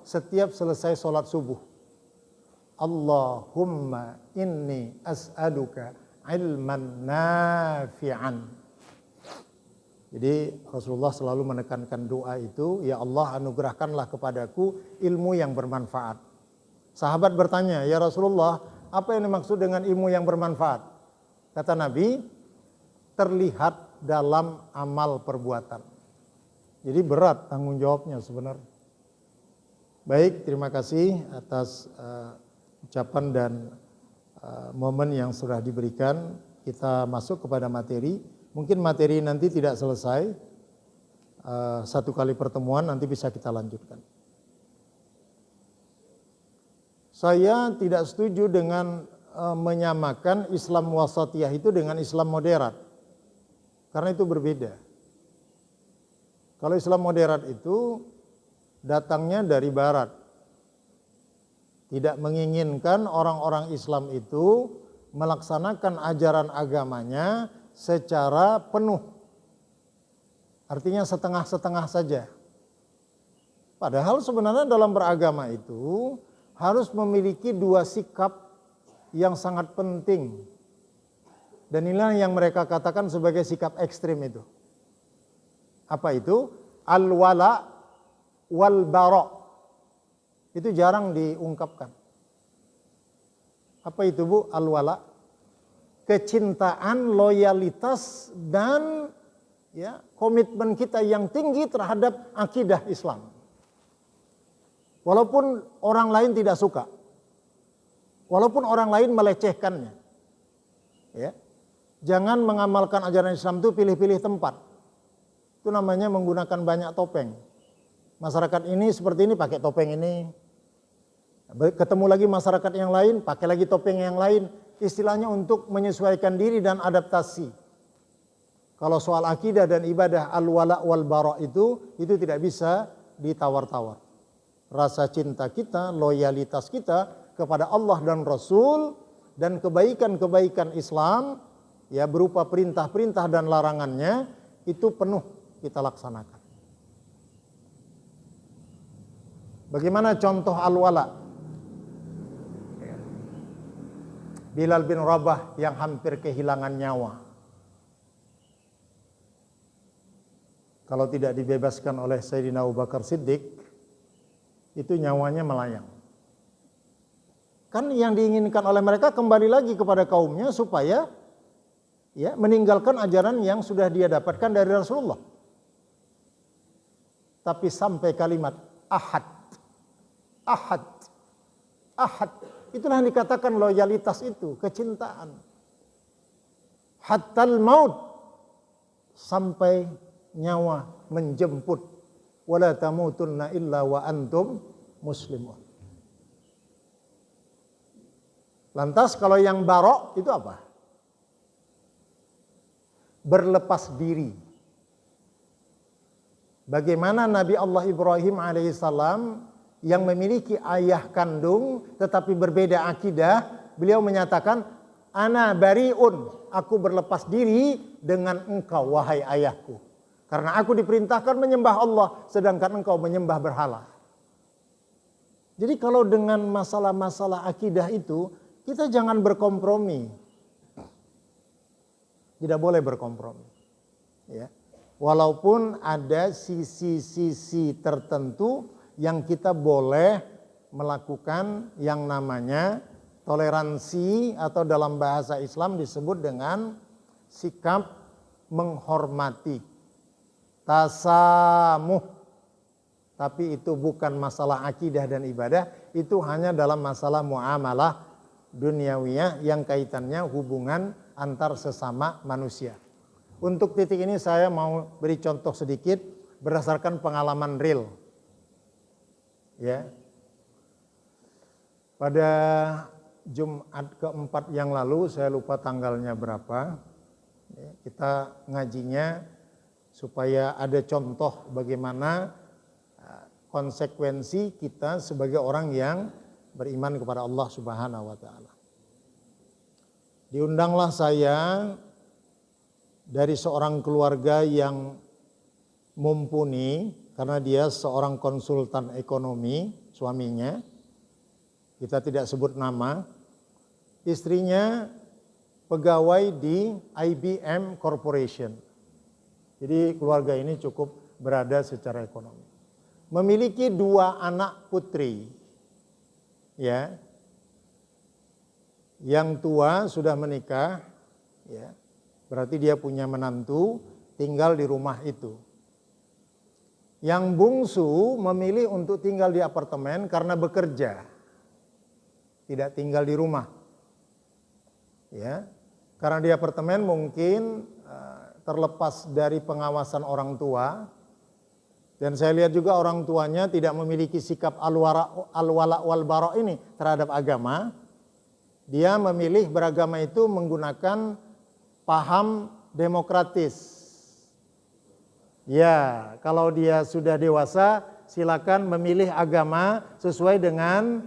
setiap selesai sholat subuh. Allahumma inni as'aluka ilman nafi'an. Jadi Rasulullah selalu menekankan doa itu, ya Allah anugerahkanlah kepadaku ilmu yang bermanfaat. Sahabat bertanya, ya Rasulullah, apa yang dimaksud dengan ilmu yang bermanfaat? Kata Nabi, terlihat dalam amal perbuatan. Jadi berat tanggung jawabnya sebenarnya. Baik, terima kasih atas ucapan dan momen yang sudah diberikan. Kita masuk kepada materi. Mungkin materi nanti tidak selesai, satu kali pertemuan nanti bisa kita lanjutkan. Saya tidak setuju dengan menyamakan Islam wasatiyah itu dengan Islam moderat. Karena itu berbeda. Kalau Islam moderat itu datangnya dari barat. Tidak menginginkan orang-orang Islam itu melaksanakan ajaran agamanya secara penuh. Artinya setengah-setengah saja. Padahal sebenarnya dalam beragama itu harus memiliki dua sikap yang sangat penting. Dan inilah yang mereka katakan sebagai sikap ekstrim itu. Apa itu? Al-wala wal-bara. Itu jarang diungkapkan. Apa itu Bu? Al-wala. Kecintaan, loyalitas, dan ya, komitmen kita yang tinggi terhadap akidah Islam. Walaupun orang lain tidak suka. Walaupun orang lain melecehkannya. Ya. Jangan mengamalkan ajaran Islam itu pilih-pilih tempat. Itu namanya menggunakan banyak topeng. Masyarakat ini seperti ini pakai topeng ini. Ketemu lagi masyarakat yang lain pakai lagi topeng yang lain. Istilahnya untuk menyesuaikan diri dan adaptasi. Kalau soal akidah dan ibadah al-wala wal bara itu tidak bisa ditawar-tawar. Rasa cinta kita, loyalitas kita kepada Allah dan Rasul dan kebaikan-kebaikan Islam ya berupa perintah-perintah dan larangannya itu penuh kita laksanakan. Bagaimana contoh al-wala? Bilal bin Rabah yang hampir kehilangan nyawa. Kalau tidak dibebaskan oleh Sayyidina Abu Bakar Siddiq, itu nyawanya melayang. Kan yang diinginkan oleh mereka kembali lagi kepada kaumnya supaya ya meninggalkan ajaran yang sudah dia dapatkan dari Rasulullah. Tapi sampai kalimat ahad. Ahad. Ahad. Itulah yang dikatakan loyalitas itu, kecintaan. Hattal maut, sampai nyawa menjemput. Wala tamutunna illa wa antum muslimun. Lantas kalau yang barok itu apa? Berlepas diri. Bagaimana Nabi Allah Ibrahim alaihissalam yang memiliki ayah kandung tetapi berbeda akidah, beliau menyatakan, ana bariun, aku berlepas diri dengan engkau wahai ayahku. Karena aku diperintahkan menyembah Allah sedangkan engkau menyembah berhala. Jadi kalau dengan masalah-masalah akidah itu kita jangan berkompromi. Tidak boleh berkompromi. Ya. Walaupun ada sisi-sisi tertentu yang kita boleh melakukan yang namanya toleransi atau dalam bahasa Islam disebut dengan sikap menghormati, tasamuh. Tapi itu bukan masalah akidah dan ibadah, itu hanya dalam masalah muamalah duniawiyah yang kaitannya hubungan antar sesama manusia. Untuk titik ini saya mau beri contoh sedikit berdasarkan pengalaman real. Ya. Pada Jumat keempat yang lalu, saya lupa tanggalnya berapa, ya, kita ngajinya supaya ada contoh bagaimana konsekuensi kita sebagai orang yang beriman kepada Allah Subhanahu wa taala. Diundanglah saya dari seorang keluarga yang mumpuni, karena dia seorang konsultan ekonomi, suaminya, kita tidak sebut nama, istrinya pegawai di IBM Corporation. Jadi keluarga ini cukup berada secara ekonomi. Memiliki 2 anak putri. Ya. Yang tua sudah menikah, ya. Berarti dia punya menantu, tinggal di rumah itu. Yang bungsu memilih untuk tinggal di apartemen karena bekerja. Tidak tinggal di rumah. Ya. Karena di apartemen mungkin terlepas dari pengawasan orang tua. Dan saya lihat juga orang tuanya tidak memiliki sikap al-wala wal bara ini terhadap agama. Dia memilih beragama itu menggunakan paham demokratis. Ya, kalau dia sudah dewasa silakan memilih agama sesuai dengan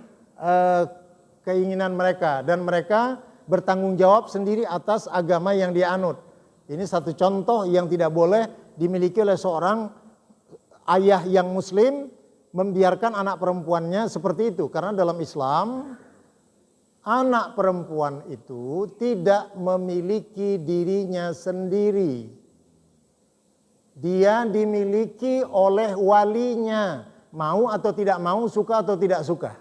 keinginan mereka. Dan mereka bertanggung jawab sendiri atas agama yang dia anut. Ini satu contoh yang tidak boleh dimiliki oleh seorang ayah yang muslim membiarkan anak perempuannya seperti itu. Karena dalam Islam, anak perempuan itu tidak memiliki dirinya sendiri. Dia dimiliki oleh walinya. Mau atau tidak mau, suka atau tidak suka.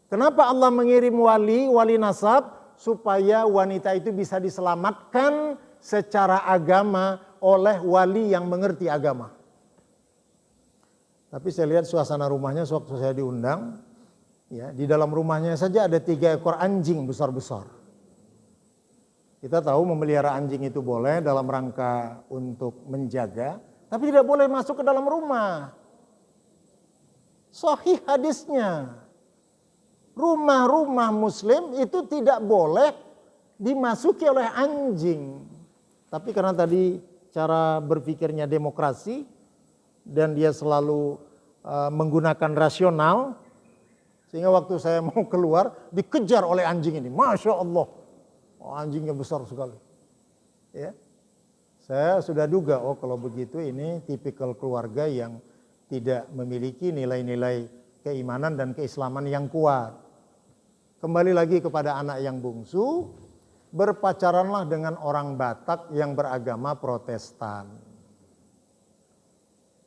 Kenapa Allah mengirim wali nasab? Supaya wanita itu bisa diselamatkan secara agama oleh wali yang mengerti agama. Tapi saya lihat suasana rumahnya sewaktu saya diundang, ya, di dalam rumahnya saja ada 3 ekor anjing besar-besar. Kita tahu memelihara anjing itu boleh dalam rangka untuk menjaga, tapi tidak boleh masuk ke dalam rumah. Sahih hadisnya. Rumah-rumah muslim itu tidak boleh dimasuki oleh anjing. Tapi karena tadi cara berpikirnya demokrasi dan dia selalu menggunakan rasional, sehingga waktu saya mau keluar dikejar oleh anjing ini. Masya Allah, anjingnya besar sekali. Ya, saya sudah duga, kalau begitu ini tipikal keluarga yang tidak memiliki nilai-nilai keimanan dan keislaman yang kuat. Kembali lagi kepada anak yang bungsu, berpacaranlah dengan orang Batak yang beragama Protestan.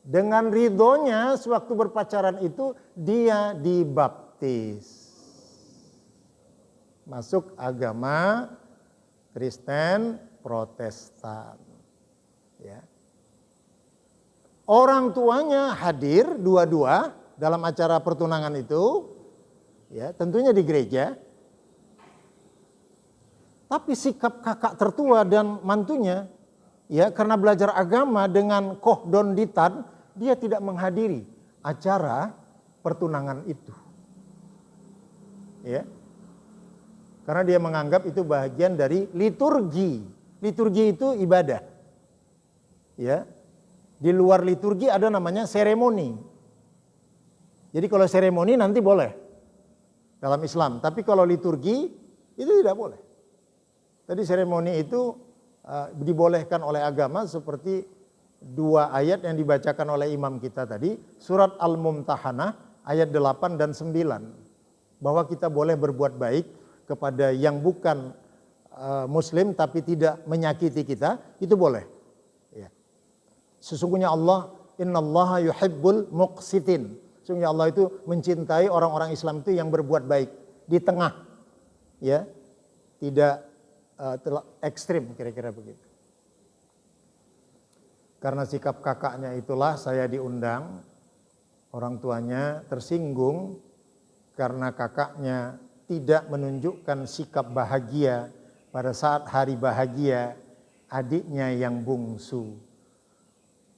Dengan ridhonya sewaktu berpacaran itu dia dibaptis. Masuk agama Kristen Protestan. Ya. Orang tuanya hadir dua-dua dalam acara pertunangan itu, ya, tentunya di gereja. Tapi sikap kakak tertua dan mantunya, ya, karena belajar agama dengan kohdonditan, dia tidak menghadiri acara pertunangan itu. Ya. Karena dia menganggap itu bagian dari liturgi. Liturgi itu ibadah. Ya. Di luar liturgi ada namanya seremoni. Jadi kalau seremoni nanti boleh dalam Islam, tapi kalau liturgi itu tidak boleh. Tadi seremoni itu dibolehkan oleh agama seperti 2 ayat yang dibacakan oleh imam kita tadi, surat Al-Mumtahanah ayat 8 dan 9. Bahwa kita boleh berbuat baik kepada yang bukan muslim tapi tidak menyakiti kita, itu boleh. Ya. Sesungguhnya Allah, innallaha yuhibbul muqsitin. Sesungguhnya Allah itu mencintai orang-orang Islam itu yang berbuat baik di tengah, ya, tidak ekstrim, kira-kira begitu. Karena sikap kakaknya itulah saya diundang, orang tuanya tersinggung karena kakaknya tidak menunjukkan sikap bahagia pada saat hari bahagia adiknya yang bungsu.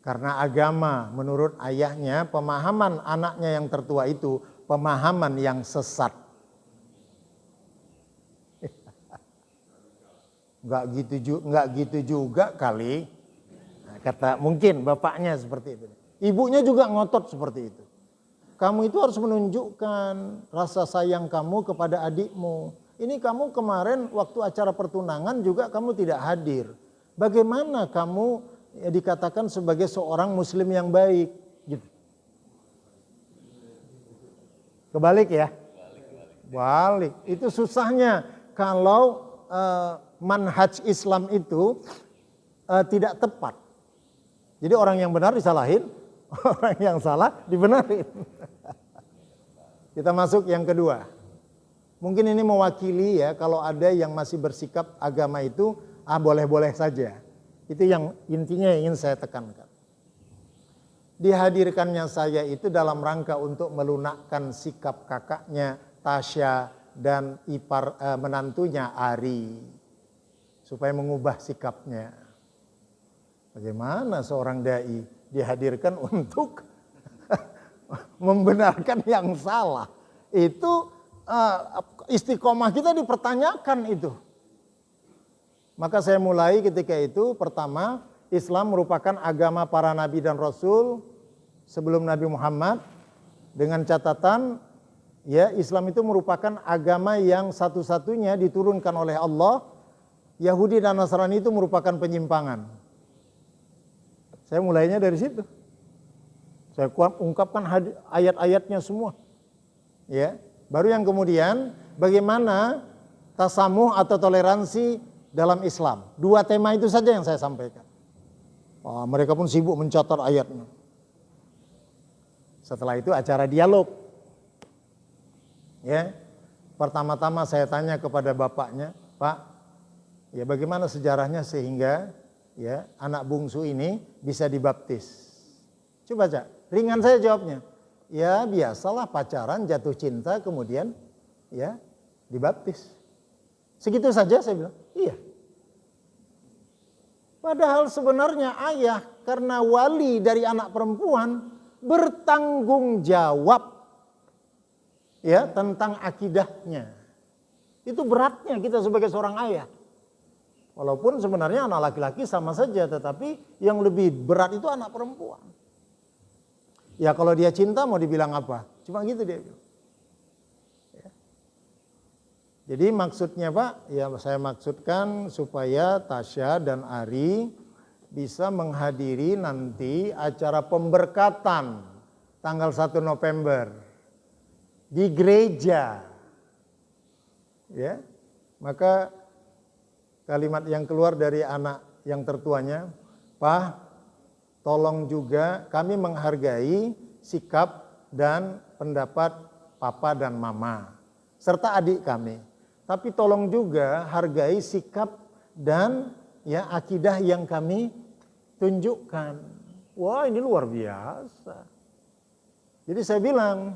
Karena agama menurut ayahnya, pemahaman anaknya yang tertua itu pemahaman yang sesat. Enggak gitu juga kali. Nah, kata mungkin bapaknya seperti itu. Ibunya juga ngotot seperti itu. Kamu itu harus menunjukkan rasa sayang kamu kepada adikmu. Ini kamu kemarin waktu acara pertunangan juga kamu tidak hadir. Bagaimana kamu dikatakan sebagai seorang muslim yang baik, Kebalik ya? Balik. Itu susahnya kalau manhaj Islam itu tidak tepat. Jadi orang yang benar disalahin, orang yang salah dibenarin. Kita masuk yang kedua. Mungkin ini mewakili ya kalau ada yang masih bersikap agama itu boleh-boleh saja. Itu yang intinya yang ingin saya tekankan. Dihadirkannya saya itu dalam rangka untuk melunakkan sikap kakaknya Tasya dan menantunya Ari. Supaya mengubah sikapnya. Bagaimana seorang dai dihadirkan untuk membenarkan yang salah. Itu istiqomah kita dipertanyakan itu. Maka saya mulai ketika itu, pertama, Islam merupakan agama para nabi dan rasul sebelum Nabi Muhammad, dengan catatan ya Islam itu merupakan agama yang satu-satunya diturunkan oleh Allah. Yahudi dan Nasrani itu merupakan penyimpangan. Saya mulainya dari situ. Saya ungkapkan ayat-ayatnya semua. Ya, baru yang kemudian bagaimana tasamuh atau toleransi dalam Islam. Dua tema itu saja yang saya sampaikan. Mereka pun sibuk mencatat ayatnya. Setelah itu acara dialog. Ya, pertama-tama saya tanya kepada bapaknya, Pak, ya bagaimana sejarahnya sehingga ya anak bungsu ini bisa dibaptis? Coba Cak, ringan saya jawabnya. Ya biasalah pacaran, jatuh cinta, kemudian ya dibaptis. Segitu saja saya bilang, iya. Padahal sebenarnya ayah karena wali dari anak perempuan bertanggung jawab ya tentang akidahnya. Itu beratnya kita sebagai seorang ayah. Walaupun sebenarnya anak laki-laki sama saja, tetapi yang lebih berat itu anak perempuan. Ya kalau dia cinta mau dibilang apa? Cuma gitu dia bilang. Ya. Jadi maksudnya Pak, ya saya maksudkan supaya Tasya dan Ari bisa menghadiri nanti acara pemberkatan tanggal 1 November di gereja. Ya. Maka kalimat yang keluar dari anak yang tertuanya, Pak, tolong juga kami menghargai sikap dan pendapat papa dan mama serta adik kami. Tapi tolong juga hargai sikap dan ya akidah yang kami tunjukkan. Wah, ini luar biasa. Jadi saya bilang,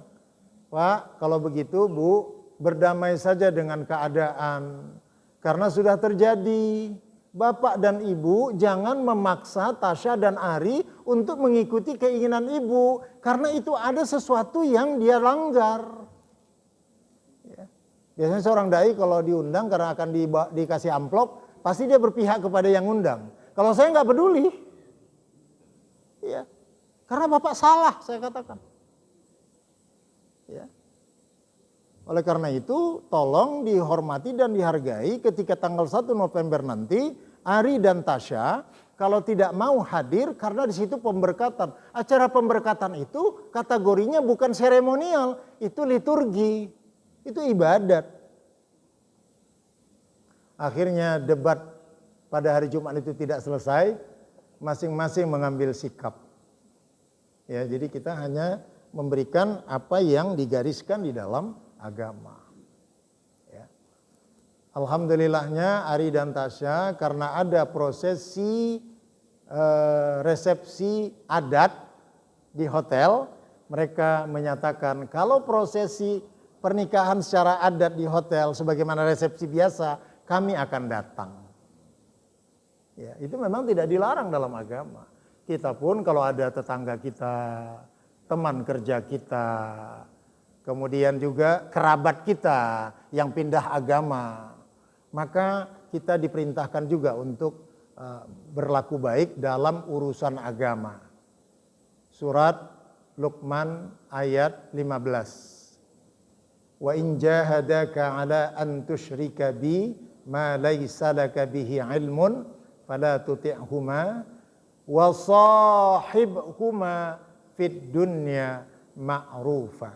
Pak, kalau begitu Bu, berdamai saja dengan keadaan. Karena sudah terjadi. Bapak dan Ibu jangan memaksa Tasya dan Ari untuk mengikuti keinginan Ibu. Karena itu ada sesuatu yang dia langgar. Ya. Biasanya seorang dai kalau diundang karena akan dikasih amplop, pasti dia berpihak kepada yang undang. Kalau saya nggak peduli. Ya. Karena Bapak salah, saya katakan. Ya. Oleh karena itu, tolong dihormati dan dihargai ketika tanggal 1 November nanti, Ari dan Tasya kalau tidak mau hadir karena di situ pemberkatan. Acara pemberkatan itu kategorinya bukan seremonial, itu liturgi, itu ibadat. Akhirnya debat pada hari Jumat itu tidak selesai, masing-masing mengambil sikap. Ya, jadi kita hanya memberikan apa yang digariskan di dalam agama. Ya. Alhamdulillahnya Ari dan Tasya karena ada prosesi resepsi adat di hotel, mereka menyatakan kalau prosesi pernikahan secara adat di hotel sebagaimana resepsi biasa, kami akan datang. Ya, itu memang tidak dilarang dalam agama. Kita pun kalau ada tetangga kita, teman kerja kita, kemudian juga kerabat kita yang pindah agama, maka kita diperintahkan juga untuk berlaku baik dalam urusan agama. Surat Luqman ayat 15. Wa in jahadaka ala an tusyrika bi ma laysa laka bihi ilmun fala tuti'huma wa sahibhuma fid dunya ma'rufa.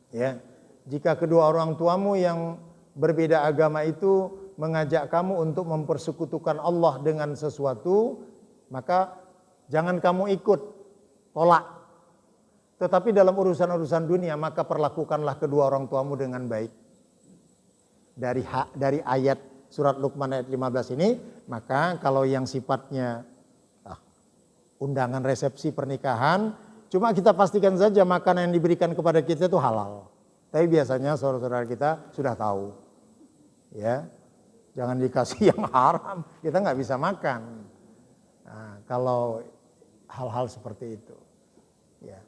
Ya, jika kedua orang tuamu yang berbeda agama itu mengajak kamu untuk mempersekutukan Allah dengan sesuatu, maka jangan kamu ikut, tolak. Tetapi dalam urusan-urusan dunia, maka perlakukanlah kedua orang tuamu dengan baik. Dari ayat surat Luqman ayat 15 ini, maka kalau yang sifatnya undangan resepsi pernikahan, cuma kita pastikan saja makanan yang diberikan kepada kita itu halal. Tapi biasanya saudara-saudara kita sudah tahu, ya, jangan dikasih yang haram, kita nggak bisa makan. Nah, kalau hal-hal seperti itu, ya.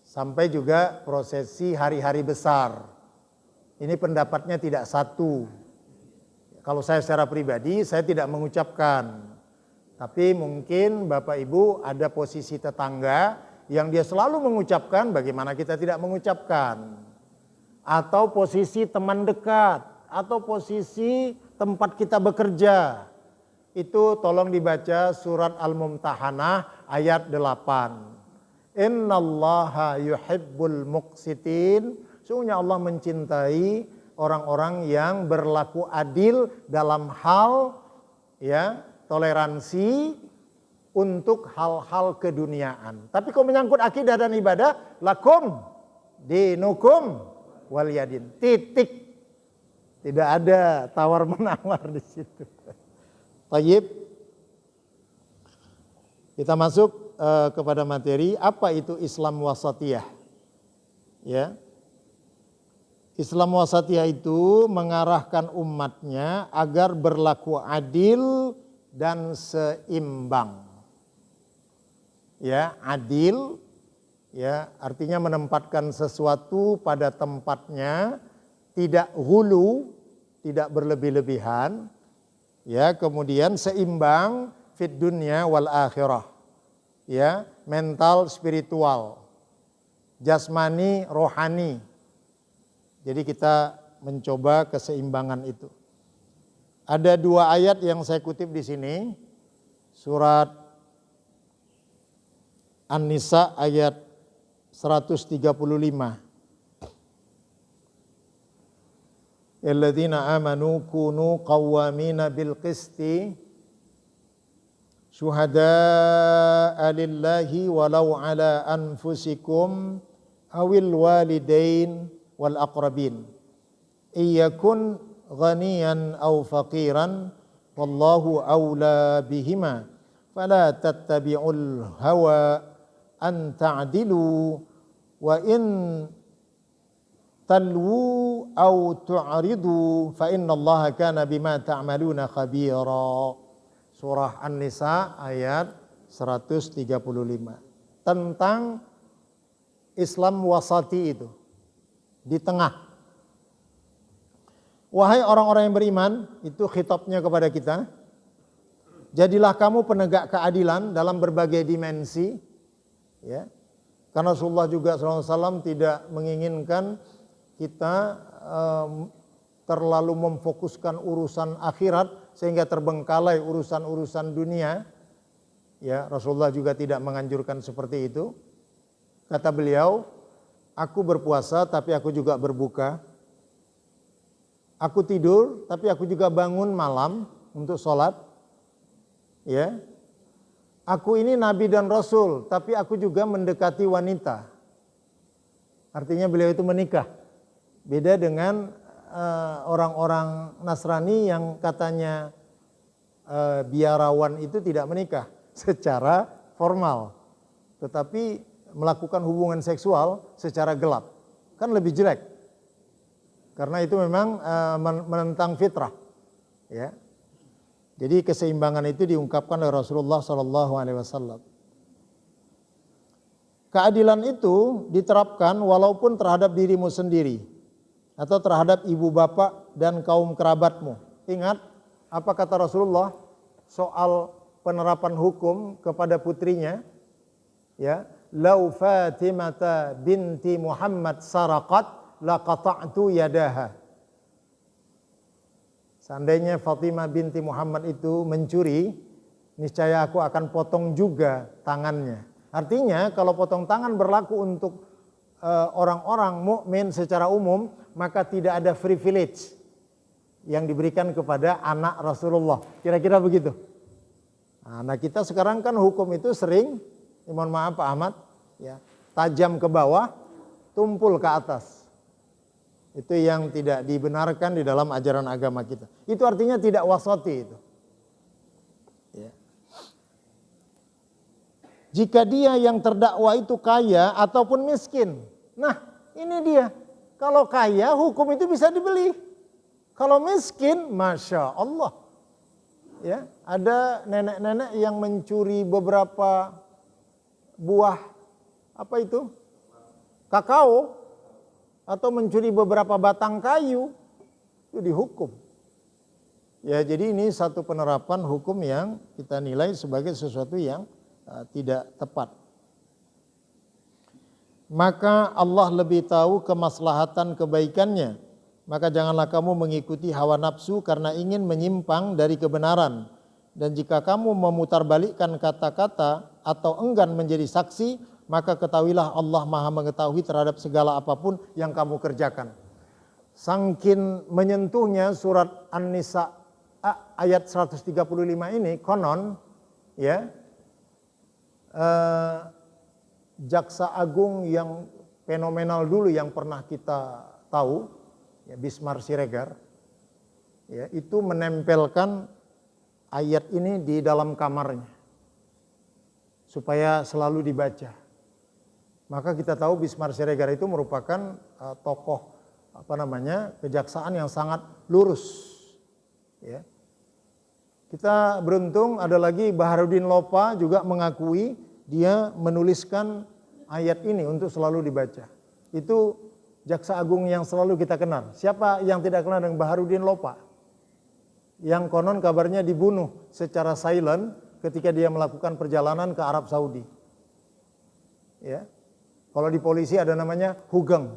Sampai juga prosesi hari-hari besar, ini pendapatnya tidak satu. Kalau saya secara pribadi, saya tidak mengucapkan. Tapi mungkin Bapak Ibu ada posisi tetangga yang dia selalu mengucapkan, bagaimana kita tidak mengucapkan. Atau posisi teman dekat, atau posisi tempat kita bekerja. Itu tolong dibaca surat Al-Mumtahanah ayat 8. Innallaha yuhibbul muqsitin. Sesungguhnya Allah mencintai orang-orang yang berlaku adil dalam hal, ya, toleransi untuk hal-hal keduniaan. Tapi kalau menyangkut akidah dan ibadah, lakum dinukum waliyadin. Titik. Tidak ada tawar-menawar di situ. Tayyib. Kita masuk kepada materi, apa itu Islam wasatiyah? Ya. Islam wasatiyah itu mengarahkan umatnya agar berlaku adil dan seimbang. Ya, adil, ya, artinya menempatkan sesuatu pada tempatnya, tidak hulu, tidak berlebih-lebihan, ya, kemudian seimbang fit dunya wal akhirah, ya, mental, spiritual, jasmani, rohani. Jadi kita mencoba keseimbangan itu. Ada dua ayat yang saya kutip di sini, surat An-Nisa ayat 135. Alladzina amanu kunu qawwamina bil qisti syuhada'a lillahi walau ala anfusikum awil walidain wal aqrabin iyakun ghaniyan aw faqiran wallahu awla bihima fala tattabi'ul hawa an ta'dilu wa in talwu aw tu'ridu fa innallaha kana bima ta'maluna khabira. Surah An-Nisa ayat 135 tentang Islam wasati itu, di tengah. Wahai orang-orang yang beriman, itu khitabnya kepada kita. Jadilah kamu penegak keadilan dalam berbagai dimensi, ya. Karena Rasulullah juga SAW tidak menginginkan kita terlalu memfokuskan urusan akhirat sehingga terbengkalai urusan-urusan dunia. Ya, Rasulullah juga tidak menganjurkan seperti itu. Kata beliau, aku berpuasa tapi aku juga berbuka. Aku tidur tapi aku juga bangun malam untuk sholat. Ya. Aku ini nabi dan rasul, tapi aku juga mendekati wanita. Artinya beliau itu menikah. Beda dengan orang-orang Nasrani yang katanya biarawan itu tidak menikah secara formal, tetapi melakukan hubungan seksual secara gelap. Kan lebih jelek. Karena itu memang menentang fitrah. Ya. Jadi keseimbangan itu diungkapkan oleh Rasulullah SAW. Keadilan itu diterapkan walaupun terhadap dirimu sendiri atau terhadap ibu bapak dan kaum kerabatmu. Ingat apa kata Rasulullah soal penerapan hukum kepada putrinya? Ya, lau Fatimata binti Muhammad saraqat laqata'tu yadaha. Seandainya Fatimah binti Muhammad itu mencuri, niscaya aku akan potong juga tangannya. Artinya kalau potong tangan berlaku untuk orang-orang mukmin secara umum, maka tidak ada privilege yang diberikan kepada anak Rasulullah. Kira-kira begitu. Nah, kita sekarang kan hukum itu sering, mohon maaf Pak Ahmad, ya, tajam ke bawah, tumpul ke atas. Itu yang tidak dibenarkan di dalam ajaran agama kita. Itu artinya tidak wasati itu. Ya. Jika dia yang terdakwa itu kaya ataupun miskin. Nah, ini dia. Kalau kaya, hukum itu bisa dibeli. Kalau miskin, Masya Allah. Ya, ada nenek-nenek yang mencuri beberapa buah, apa itu? Kakao. Atau mencuri beberapa batang kayu. Itu dihukum. Ya, jadi ini satu penerapan hukum yang kita nilai sebagai sesuatu yang tidak tepat. Maka Allah lebih tahu kemaslahatan kebaikannya. Maka janganlah kamu mengikuti hawa nafsu karena ingin menyimpang dari kebenaran. Dan jika kamu memutarbalikkan kata-kata atau enggan menjadi saksi, maka ketahuilah Allah Maha mengetahui terhadap segala apapun yang kamu kerjakan. Sangkin menyentuhnya surat An-Nisa ayat 135 ini konon ya, jaksa agung yang fenomenal dulu yang pernah kita tahu, ya, Bismar Siregar, ya, itu menempelkan ayat ini di dalam kamarnya supaya selalu dibaca. Maka kita tahu Bismar Siregar itu merupakan tokoh kejaksaan yang sangat lurus. Ya. Kita beruntung ada lagi Baharudin Lopa juga mengakui dia menuliskan ayat ini untuk selalu dibaca. Itu jaksa agung yang selalu kita kenal. Siapa yang tidak kenal dengan Baharudin Lopa? Yang konon kabarnya dibunuh secara silent ketika dia melakukan perjalanan ke Arab Saudi. Ya. Kalau di polisi ada namanya Hugeng.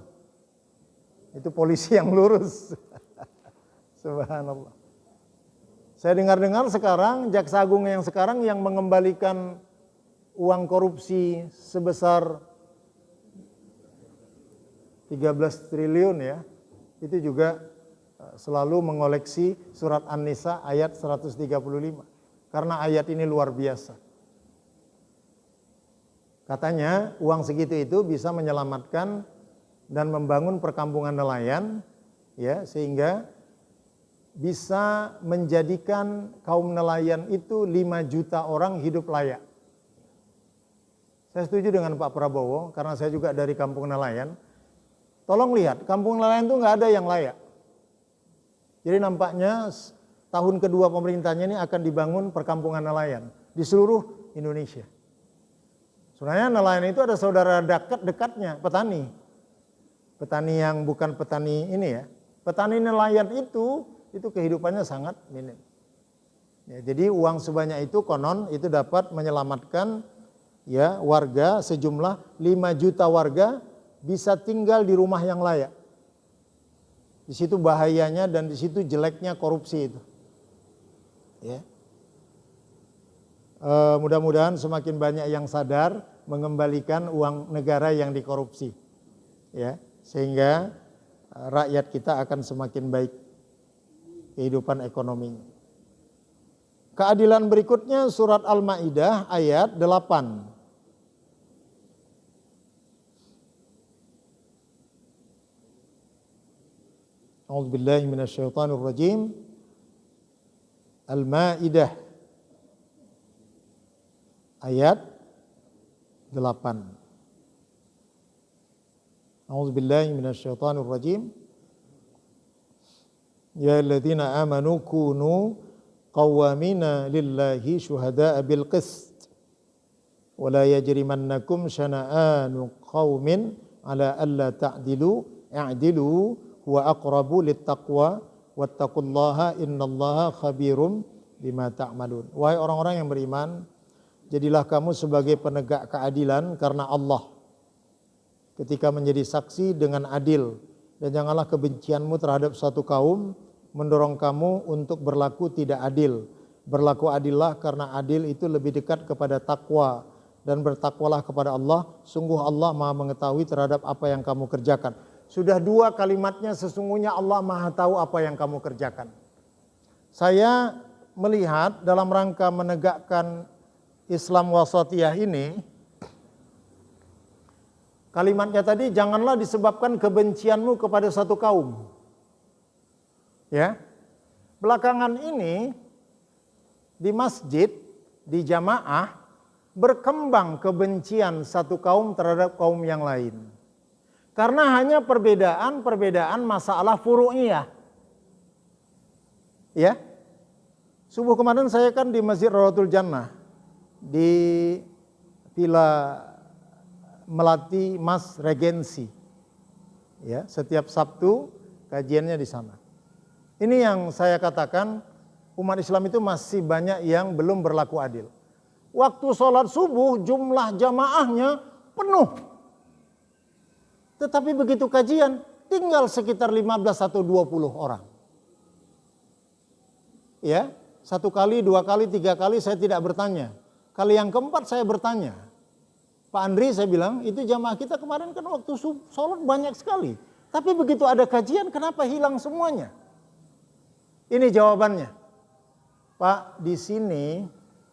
Itu polisi yang lurus. Subhanallah. Saya dengar-dengar sekarang jaksa agung yang sekarang yang mengembalikan uang korupsi sebesar 13 triliun ya. Itu juga selalu mengoleksi surat An-Nisa ayat 135. Karena ayat ini luar biasa. Katanya uang segitu itu bisa menyelamatkan dan membangun perkampungan nelayan ya, sehingga bisa menjadikan kaum nelayan itu 5 juta orang hidup layak. Saya setuju dengan Pak Prabowo karena saya juga dari kampung nelayan. Tolong lihat, kampung nelayan itu nggak ada yang layak. Jadi nampaknya tahun kedua pemerintahnya ini akan dibangun perkampungan nelayan di seluruh Indonesia. Sebenarnya nelayan itu ada saudara dekatnya, petani. Petani yang bukan petani ini ya. Petani nelayan itu kehidupannya sangat minim. Ya, jadi uang sebanyak itu konon itu dapat menyelamatkan ya warga sejumlah 5 juta warga bisa tinggal di rumah yang layak. Di situ bahayanya dan di situ jeleknya korupsi itu. Ya. Mudah-mudahan semakin banyak yang sadar mengembalikan uang negara yang dikorupsi. Ya, sehingga rakyat kita akan semakin baik kehidupan ekonominya. Keadilan berikutnya surat Al-Maidah ayat 8. A'udzubillahi minasyaitonirrajim. Al-Maidah ayat 8. A'udzubillahi minasyaitonirrajim. Ya alladzina amanu kunu qawwamina lillahi syuhada'a bil qist wa la yajrimannakum syana'anu qaumin ala alla ta'dilu i'dilu huwa aqrabu littaqwa wattaqullaha innallaha khabirum bima ta'malun. Wahai orang-orang yang beriman, jadilah kamu sebagai penegak keadilan karena Allah ketika menjadi saksi dengan adil. Dan janganlah kebencianmu terhadap suatu kaum mendorong kamu untuk berlaku tidak adil. Berlaku adillah karena adil itu lebih dekat kepada takwa. dan bertakwalah kepada Allah, sungguh Allah Maha mengetahui terhadap apa yang kamu kerjakan. Sudah dua kalimatnya, sesungguhnya Allah Maha tahu apa yang kamu kerjakan. Saya melihat dalam rangka menegakkan Islam wasatiyah ini, kalimatnya tadi, janganlah disebabkan kebencianmu kepada satu kaum. Ya. Belakangan ini di masjid, di jamaah, berkembang kebencian satu kaum terhadap kaum yang lain. Karena hanya perbedaan masalah furu'iyah. Ya. Subuh kemarin saya kan di Masjid Rawdatul Jannah di Villa Melati Mas Regensi. Ya, setiap Sabtu kajiannya di sana. Ini yang saya katakan, umat Islam itu masih banyak yang belum berlaku adil. Waktu sholat subuh jumlah jamaahnya penuh. Tetapi begitu kajian tinggal sekitar 15 atau 20 orang. Ya, satu kali, dua kali, tiga kali saya tidak bertanya. Kali yang keempat saya bertanya. Pak Andri, saya bilang, itu jamaah kita kemarin kan waktu sholat banyak sekali. Tapi begitu ada kajian kenapa hilang semuanya? Ini jawabannya. Pak, di sini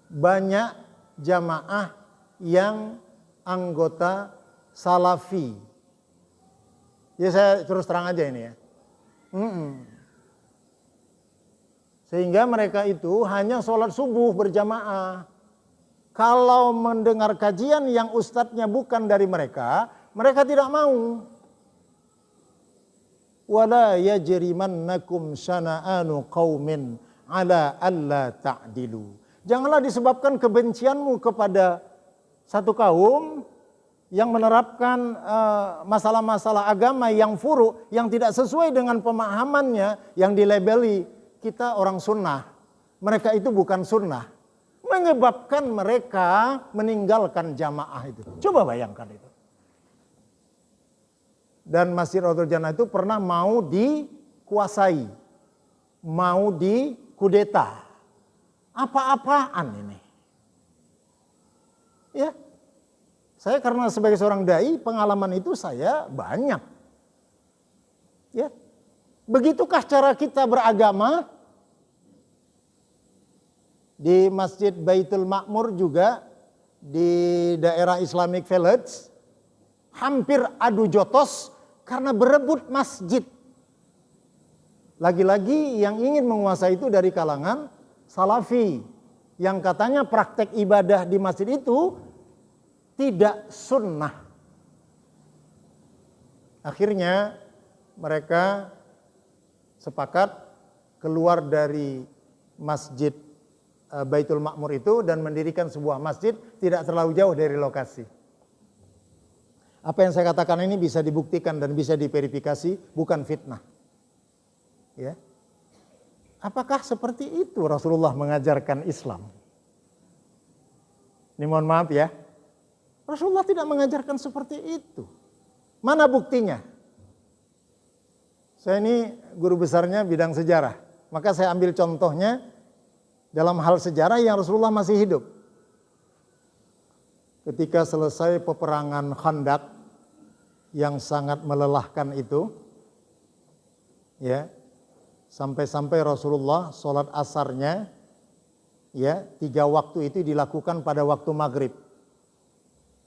banyak jamaah yang anggota salafi. Ya saya terus terang aja ini ya. Sehingga mereka itu hanya sholat subuh berjamaah. Kalau mendengar kajian yang ustadznya bukan dari mereka, mereka tidak mau. Wala yajrimannakum syana'anu qaumin ala alla ta'dilu. Janganlah disebabkan kebencianmu kepada satu kaum yang menerapkan masalah-masalah agama yang furu, yang tidak sesuai dengan pemahamannya, yang dilabeli kita orang sunnah. Mereka itu bukan sunnah. Menyebabkan mereka meninggalkan jamaah itu. Coba bayangkan itu. Dan Masjid Rawdatul Jannah itu pernah mau dikuasai. Mau dikudeta. Apa-apaan ini? Ya. Saya karena sebagai seorang dai, pengalaman itu saya banyak. Ya. Begitukah cara kita beragama? Di Masjid Baitul Ma'mur juga, di daerah Islamic Village, hampir adu jotos karena berebut masjid. Lagi-lagi yang ingin menguasai itu dari kalangan salafi. Yang katanya praktek ibadah di masjid itu tidak sunnah. Akhirnya mereka sepakat keluar dari Masjid Baitul Ma'mur itu dan mendirikan sebuah masjid tidak terlalu jauh dari lokasi. Apa yang saya katakan ini bisa dibuktikan dan bisa diverifikasi, bukan fitnah. Ya. Apakah seperti itu Rasulullah mengajarkan Islam? Ini mohon maaf ya. Rasulullah tidak mengajarkan seperti itu. Mana buktinya? Saya ini guru besarnya bidang sejarah. Maka saya ambil contohnya dalam hal sejarah yang Rasulullah masih hidup. Ketika selesai peperangan Khandaq yang sangat melelahkan itu, ya, sampai-sampai Rasulullah sholat asarnya, ya, 3 waktu itu dilakukan pada waktu maghrib.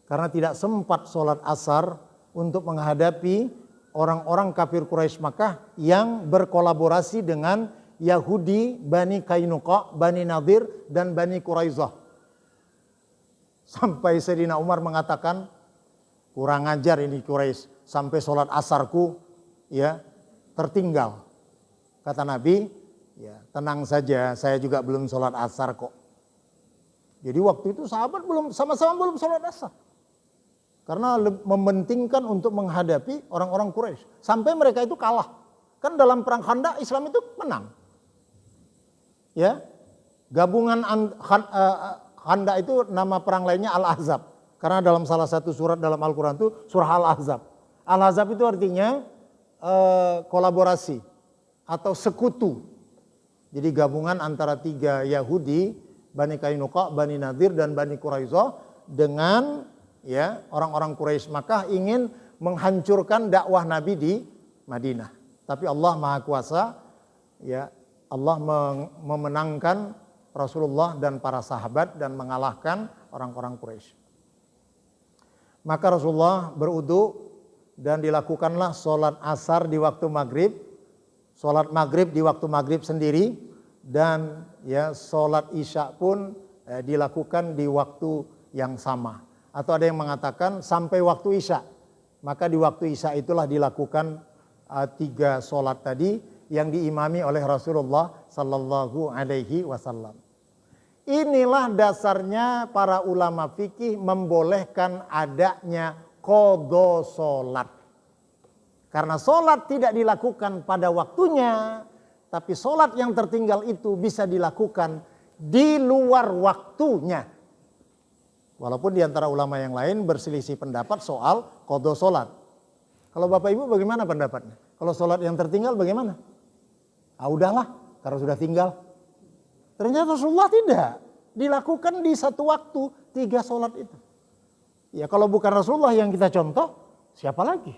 Karena tidak sempat sholat asar untuk menghadapi orang-orang kafir Quraisy Makkah yang berkolaborasi dengan Yahudi, Bani Qainuqa, Bani Nadir, dan Bani Quraizah. Sampai Sayyidina Umar mengatakan, kurang ajar ini Quraisy, sampai sholat asarku ya tertinggal. Kata Nabi, ya tenang saja, saya juga belum sholat asar kok. Jadi waktu itu sahabat sama-sama belum sholat asar. Karena mementingkan untuk menghadapi orang-orang Quraisy. Sampai mereka itu kalah. Kan dalam perang Khandaq Islam itu menang. Ya, gabungan Khandaq itu nama perang lainnya Al-Ahzab. Karena dalam salah satu surat dalam Al-Quran itu surah Al-Ahzab. Al-Ahzab itu artinya kolaborasi atau sekutu. Jadi gabungan antara 3 Yahudi, Bani Qainuqa, Bani Nadir, dan Bani Quraizah dengan ya orang-orang Quraisy Makkah ingin menghancurkan dakwah Nabi di Madinah. Tapi Allah Maha Kuasa, ya Allah memenangkan Rasulullah dan para sahabat dan mengalahkan orang-orang Quraisy. Maka Rasulullah berwudu dan dilakukanlah sholat asar di waktu maghrib, sholat maghrib di waktu maghrib sendiri, dan ya sholat isya pun dilakukan di waktu yang sama. Atau ada yang mengatakan sampai waktu isya. Maka di waktu isya itulah dilakukan 3 sholat tadi yang diimami oleh Rasulullah Sallallahu Alaihi Wasallam. Inilah dasarnya para ulama fikih membolehkan adanya qadha sholat. Karena sholat tidak dilakukan pada waktunya, tapi sholat yang tertinggal itu bisa dilakukan di luar waktunya. Walaupun di antara ulama yang lain berselisih pendapat soal qadha sholat. Kalau Bapak Ibu bagaimana pendapatnya? Kalau sholat yang tertinggal bagaimana? Udahlah, karena sudah tinggal. Ternyata Rasulullah tidak. Dilakukan di satu waktu 3 sholat itu. Ya kalau bukan Rasulullah yang kita contoh, siapa lagi?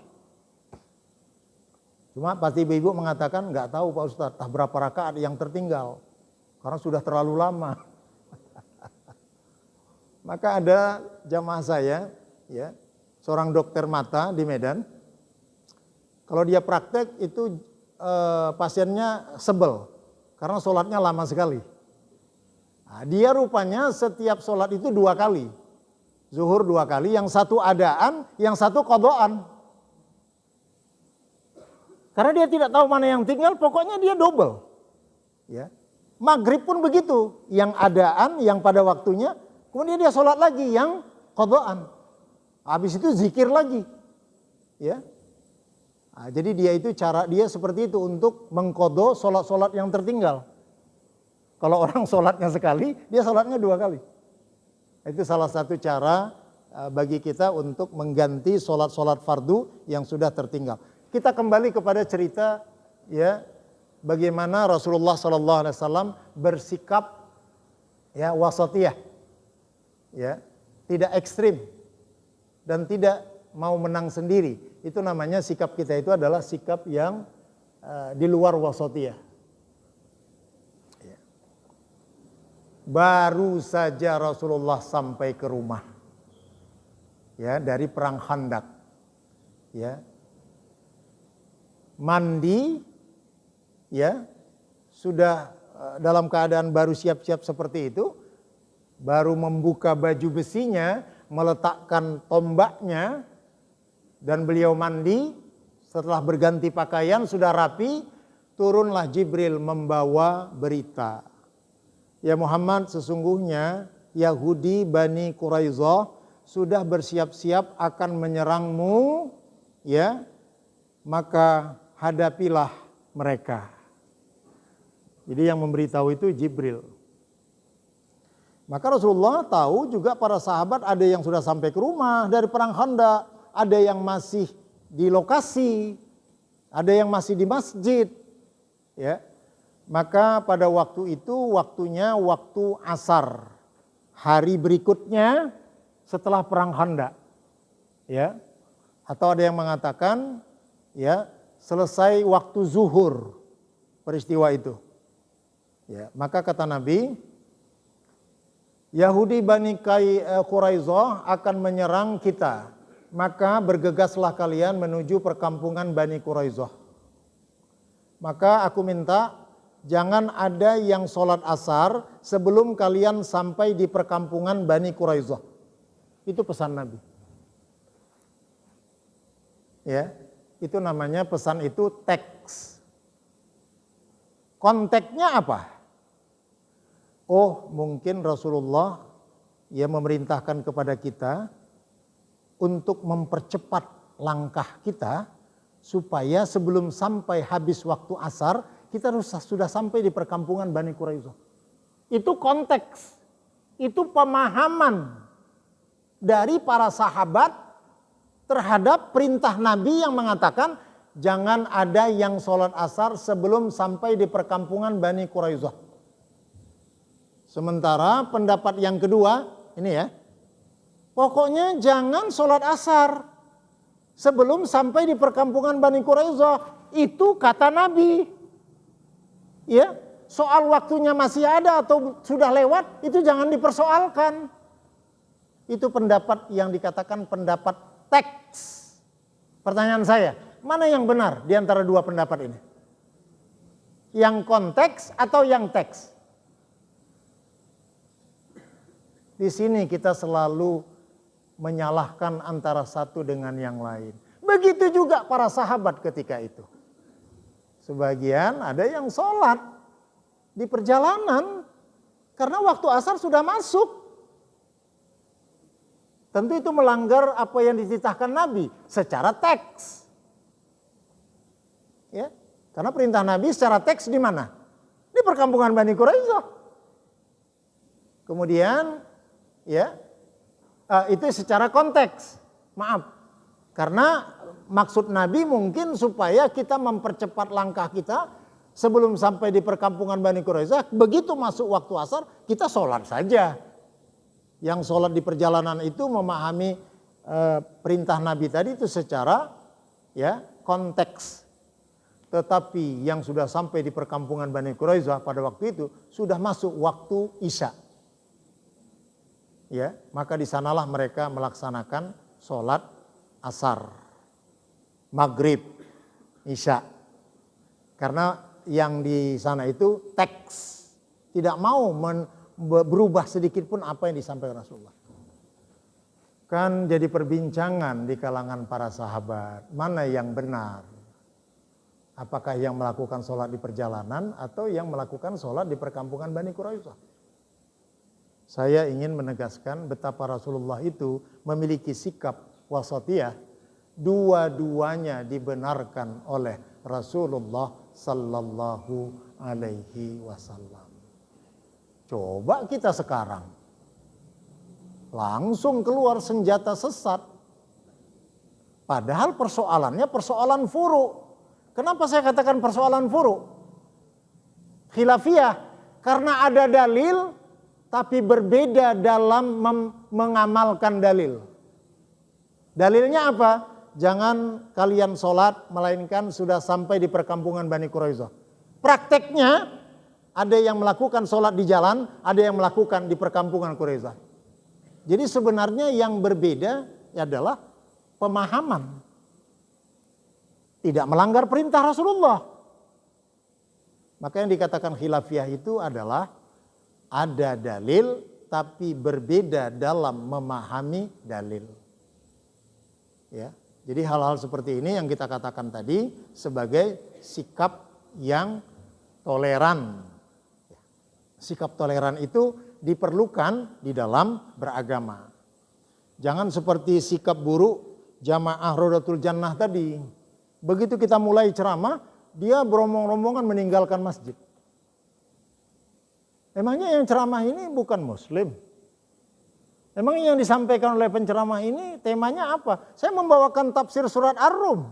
Cuma pasti ibu-ibu mengatakan nggak tahu Pak Ustadz, berapa rakaat yang tertinggal. Karena sudah terlalu lama. Maka ada jamaah saya, ya, seorang dokter mata di Medan. Kalau dia praktek itu pasiennya sebel karena sholatnya lama sekali. Nah, dia rupanya setiap sholat itu 2 kali, zuhur 2 kali, yang satu adaan, yang satu qadhaan. Karena dia tidak tahu mana yang tinggal, pokoknya dia double. Ya, maghrib pun begitu, yang adaan, yang pada waktunya, kemudian dia sholat lagi yang qadhaan. Habis itu zikir lagi, ya. Nah, jadi dia itu cara dia seperti itu untuk mengqadha sholat-sholat yang tertinggal. Kalau orang sholatnya sekali, dia sholatnya 2 kali. Itu salah satu cara bagi kita untuk mengganti sholat-sholat fardu yang sudah tertinggal. Kita kembali kepada cerita, ya, bagaimana Rasulullah SAW bersikap, ya, wasatiyah, ya, tidak ekstrim dan tidak mau menang sendiri. Itu namanya sikap kita itu adalah sikap yang di luar wasatiyah. Ya. Baru saja Rasulullah sampai ke rumah, ya, dari perang Khandaq, ya, mandi, ya, sudah dalam keadaan baru siap-siap seperti itu, baru membuka baju besinya, meletakkan tombaknya, dan beliau mandi. Setelah berganti pakaian sudah rapi, turunlah Jibril membawa berita. Ya Muhammad, sesungguhnya Yahudi Bani Quraisyah sudah bersiap-siap akan menyerangmu, ya, maka hadapilah mereka. Jadi yang memberitahu itu Jibril. Maka Rasulullah tahu juga para sahabat ada yang sudah sampai ke rumah dari perang Khandaq, ada yang masih di lokasi, ada yang masih di masjid, ya. Maka pada waktu itu waktunya waktu asar, hari berikutnya setelah perang Khandaq, ya. Atau ada yang mengatakan, ya, selesai waktu zuhur peristiwa itu. Ya, maka kata Nabi, Yahudi Bani Quraisyah akan menyerang kita. Maka bergegaslah kalian menuju perkampungan Bani Quraisyah. Maka aku minta jangan ada yang sholat asar sebelum kalian sampai di perkampungan Bani Quraisyah. Itu pesan Nabi. Ya, itu namanya pesan itu teks. Konteksnya apa? Oh, mungkin Rasulullah ya memerintahkan kepada kita untuk mempercepat langkah kita supaya sebelum sampai habis waktu asar kita sudah sampai di perkampungan Bani Quraisyah. Itu konteks, itu pemahaman dari para sahabat terhadap perintah Nabi yang mengatakan jangan ada yang sholat asar sebelum sampai di perkampungan Bani Quraisyah. Sementara pendapat yang kedua, ini ya, Pokoknya jangan sholat asar sebelum sampai di perkampungan Bani Quraisyah. Itu kata Nabi. Ya, soal waktunya masih ada atau sudah lewat itu jangan dipersoalkan. Itu pendapat yang dikatakan pendapat teks. Pertanyaan saya, mana yang benar di antara dua pendapat ini? Yang konteks atau yang teks? Di sini kita selalu menyalahkan antara satu dengan yang lain. Begitu juga para sahabat ketika itu. Sebagian ada yang sholat di perjalanan karena waktu asar sudah masuk. Tentu itu melanggar apa yang dititahkan Nabi secara teks. Ya, karena perintah Nabi secara teks di mana? Di perkampungan Bani Quraisyah. Kemudian, ya, itu secara konteks. Maaf, karena maksud Nabi mungkin supaya kita mempercepat langkah kita sebelum sampai di perkampungan Bani Quraisyah. Begitu masuk waktu asar, kita sholat saja. Yang sholat di perjalanan itu memahami perintah Nabi tadi itu secara ya konteks. Tetapi yang sudah sampai di perkampungan Bani Quraisyah pada waktu itu sudah masuk waktu Isya. Ya, maka di sanalah mereka melaksanakan sholat asar, maghrib, Isya. Karena yang di sana itu teks, tidak mau berubah sedikit pun apa yang disampaikan Rasulullah. Kan jadi perbincangan di kalangan para sahabat, mana yang benar? Apakah yang melakukan sholat di perjalanan atau yang melakukan sholat di perkampungan Bani Quraisyah? Saya ingin menegaskan betapa Rasulullah itu memiliki sikap wasatiyah. Dua-duanya dibenarkan oleh Rasulullah sallallahu alaihi wasallam. Coba kita sekarang langsung keluar senjata sesat. Padahal persoalannya persoalan furu. Kenapa saya katakan persoalan furu? Khilafiyah. Karena ada dalil tapi berbeda dalam mengamalkan dalil. Dalilnya apa? Jangan kalian sholat melainkan sudah sampai di perkampungan Bani Quraisyah. Prakteknya ada yang melakukan sholat di jalan, ada yang melakukan di perkampungan Quraisyah. Jadi sebenarnya yang berbeda adalah pemahaman. Tidak melanggar perintah Rasulullah. Maka yang dikatakan khilafiyah itu adalah ada dalil tapi berbeda dalam memahami dalil. Ya, jadi hal-hal seperti ini yang kita katakan tadi sebagai sikap yang toleran. Sikap toleran itu diperlukan di dalam beragama. Jangan seperti sikap buruk jamaah Rodatul Jannah tadi. Begitu kita mulai ceramah, dia berombong-rombongan meninggalkan masjid. Emangnya yang ceramah ini bukan muslim? Emangnya yang disampaikan oleh penceramah ini temanya apa? Saya membawakan tafsir surat Ar-Rum.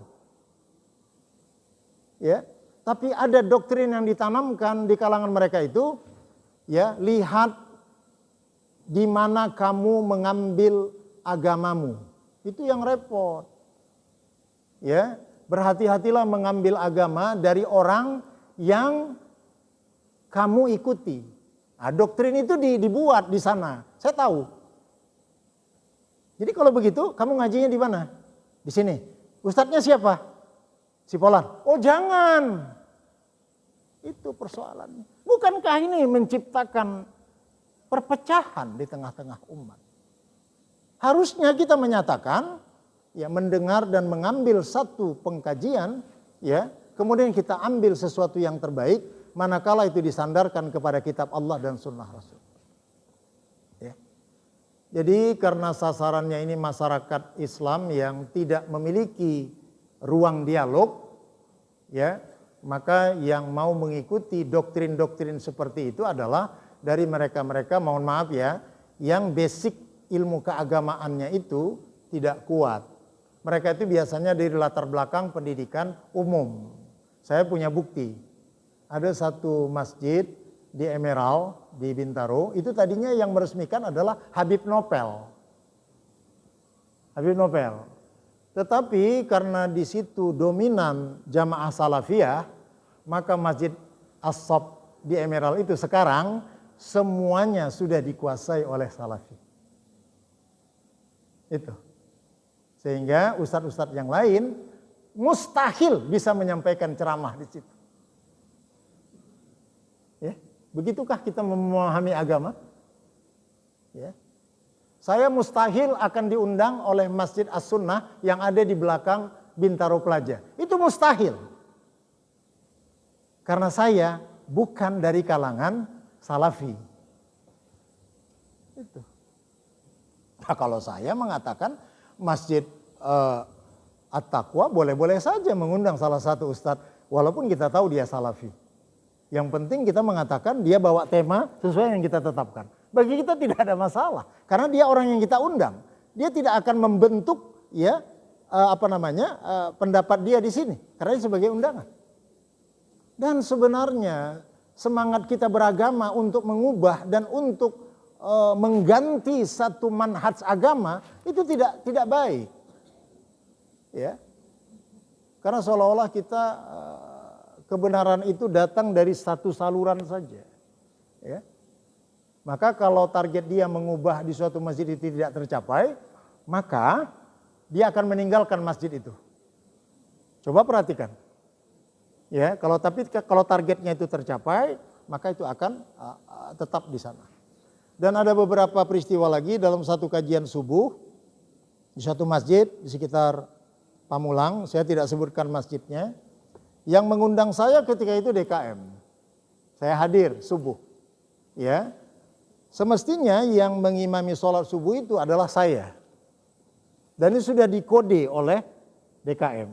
Ya, tapi ada doktrin yang ditanamkan di kalangan mereka itu. Ya, lihat di mana kamu mengambil agamamu. Itu yang repot. Ya, berhati-hatilah mengambil agama dari orang yang kamu ikuti. Nah, doktrin itu dibuat di sana. Saya tahu. Jadi kalau begitu, kamu ngajinya di mana? Di sini. Ustadznya siapa? Si Polan. Oh, jangan. Itu persoalannya. Bukankah ini menciptakan perpecahan di tengah-tengah umat? Harusnya kita menyatakan, ya, mendengar dan mengambil satu pengkajian, ya, kemudian kita ambil sesuatu yang terbaik, manakala itu disandarkan kepada kitab Allah dan sunnah Rasul. Ya. Jadi karena sasarannya ini masyarakat Islam yang tidak memiliki ruang dialog, ya, maka yang mau mengikuti doktrin-doktrin seperti itu adalah dari mereka-mereka, mohon maaf ya, yang basic ilmu keagamaannya itu tidak kuat. Mereka itu biasanya dari latar belakang pendidikan umum. Saya punya bukti. Ada satu masjid di Emerald, di Bintaro, itu tadinya yang meresmikan adalah Habib Nopel. Habib Novel. Tetapi karena di situ dominan jamaah salafiyah, maka Masjid As-Sob di Emerald itu sekarang semuanya sudah dikuasai oleh salafi. Itu. Sehingga ustadz-ustadz yang lain mustahil bisa menyampaikan ceramah di situ. Ya, begitukah kita memahami agama? Ya. Saya mustahil akan diundang oleh Masjid As-Sunnah yang ada di belakang Bintaro Plaza. Itu mustahil. Karena saya bukan dari kalangan salafi. Itu. Nah, kalau saya mengatakan Masjid At-Taqwa boleh-boleh saja mengundang salah satu ustadz walaupun kita tahu dia salafi. Yang penting kita mengatakan dia bawa tema sesuai yang kita tetapkan. Bagi kita tidak ada masalah karena dia orang yang kita undang. Dia tidak akan membentuk ya pendapat dia di sini karena dia sebagai undangan. Dan sebenarnya semangat kita beragama untuk mengubah dan untuk mengganti satu manhaj agama itu tidak baik. Ya. Karena seolah-olah kita kebenaran itu datang dari satu saluran saja. Ya. Maka kalau target dia mengubah di suatu masjid itu tidak tercapai, maka dia akan meninggalkan masjid itu. Coba perhatikan. Ya, kalau targetnya itu tercapai, maka itu akan tetap di sana. Dan ada beberapa peristiwa lagi dalam satu kajian subuh di satu masjid di sekitar Pamulang, saya tidak sebutkan masjidnya, yang mengundang saya ketika itu DKM. Saya hadir subuh. Ya. Semestinya yang mengimami sholat subuh itu adalah saya. Dan ini sudah dikode oleh DKM.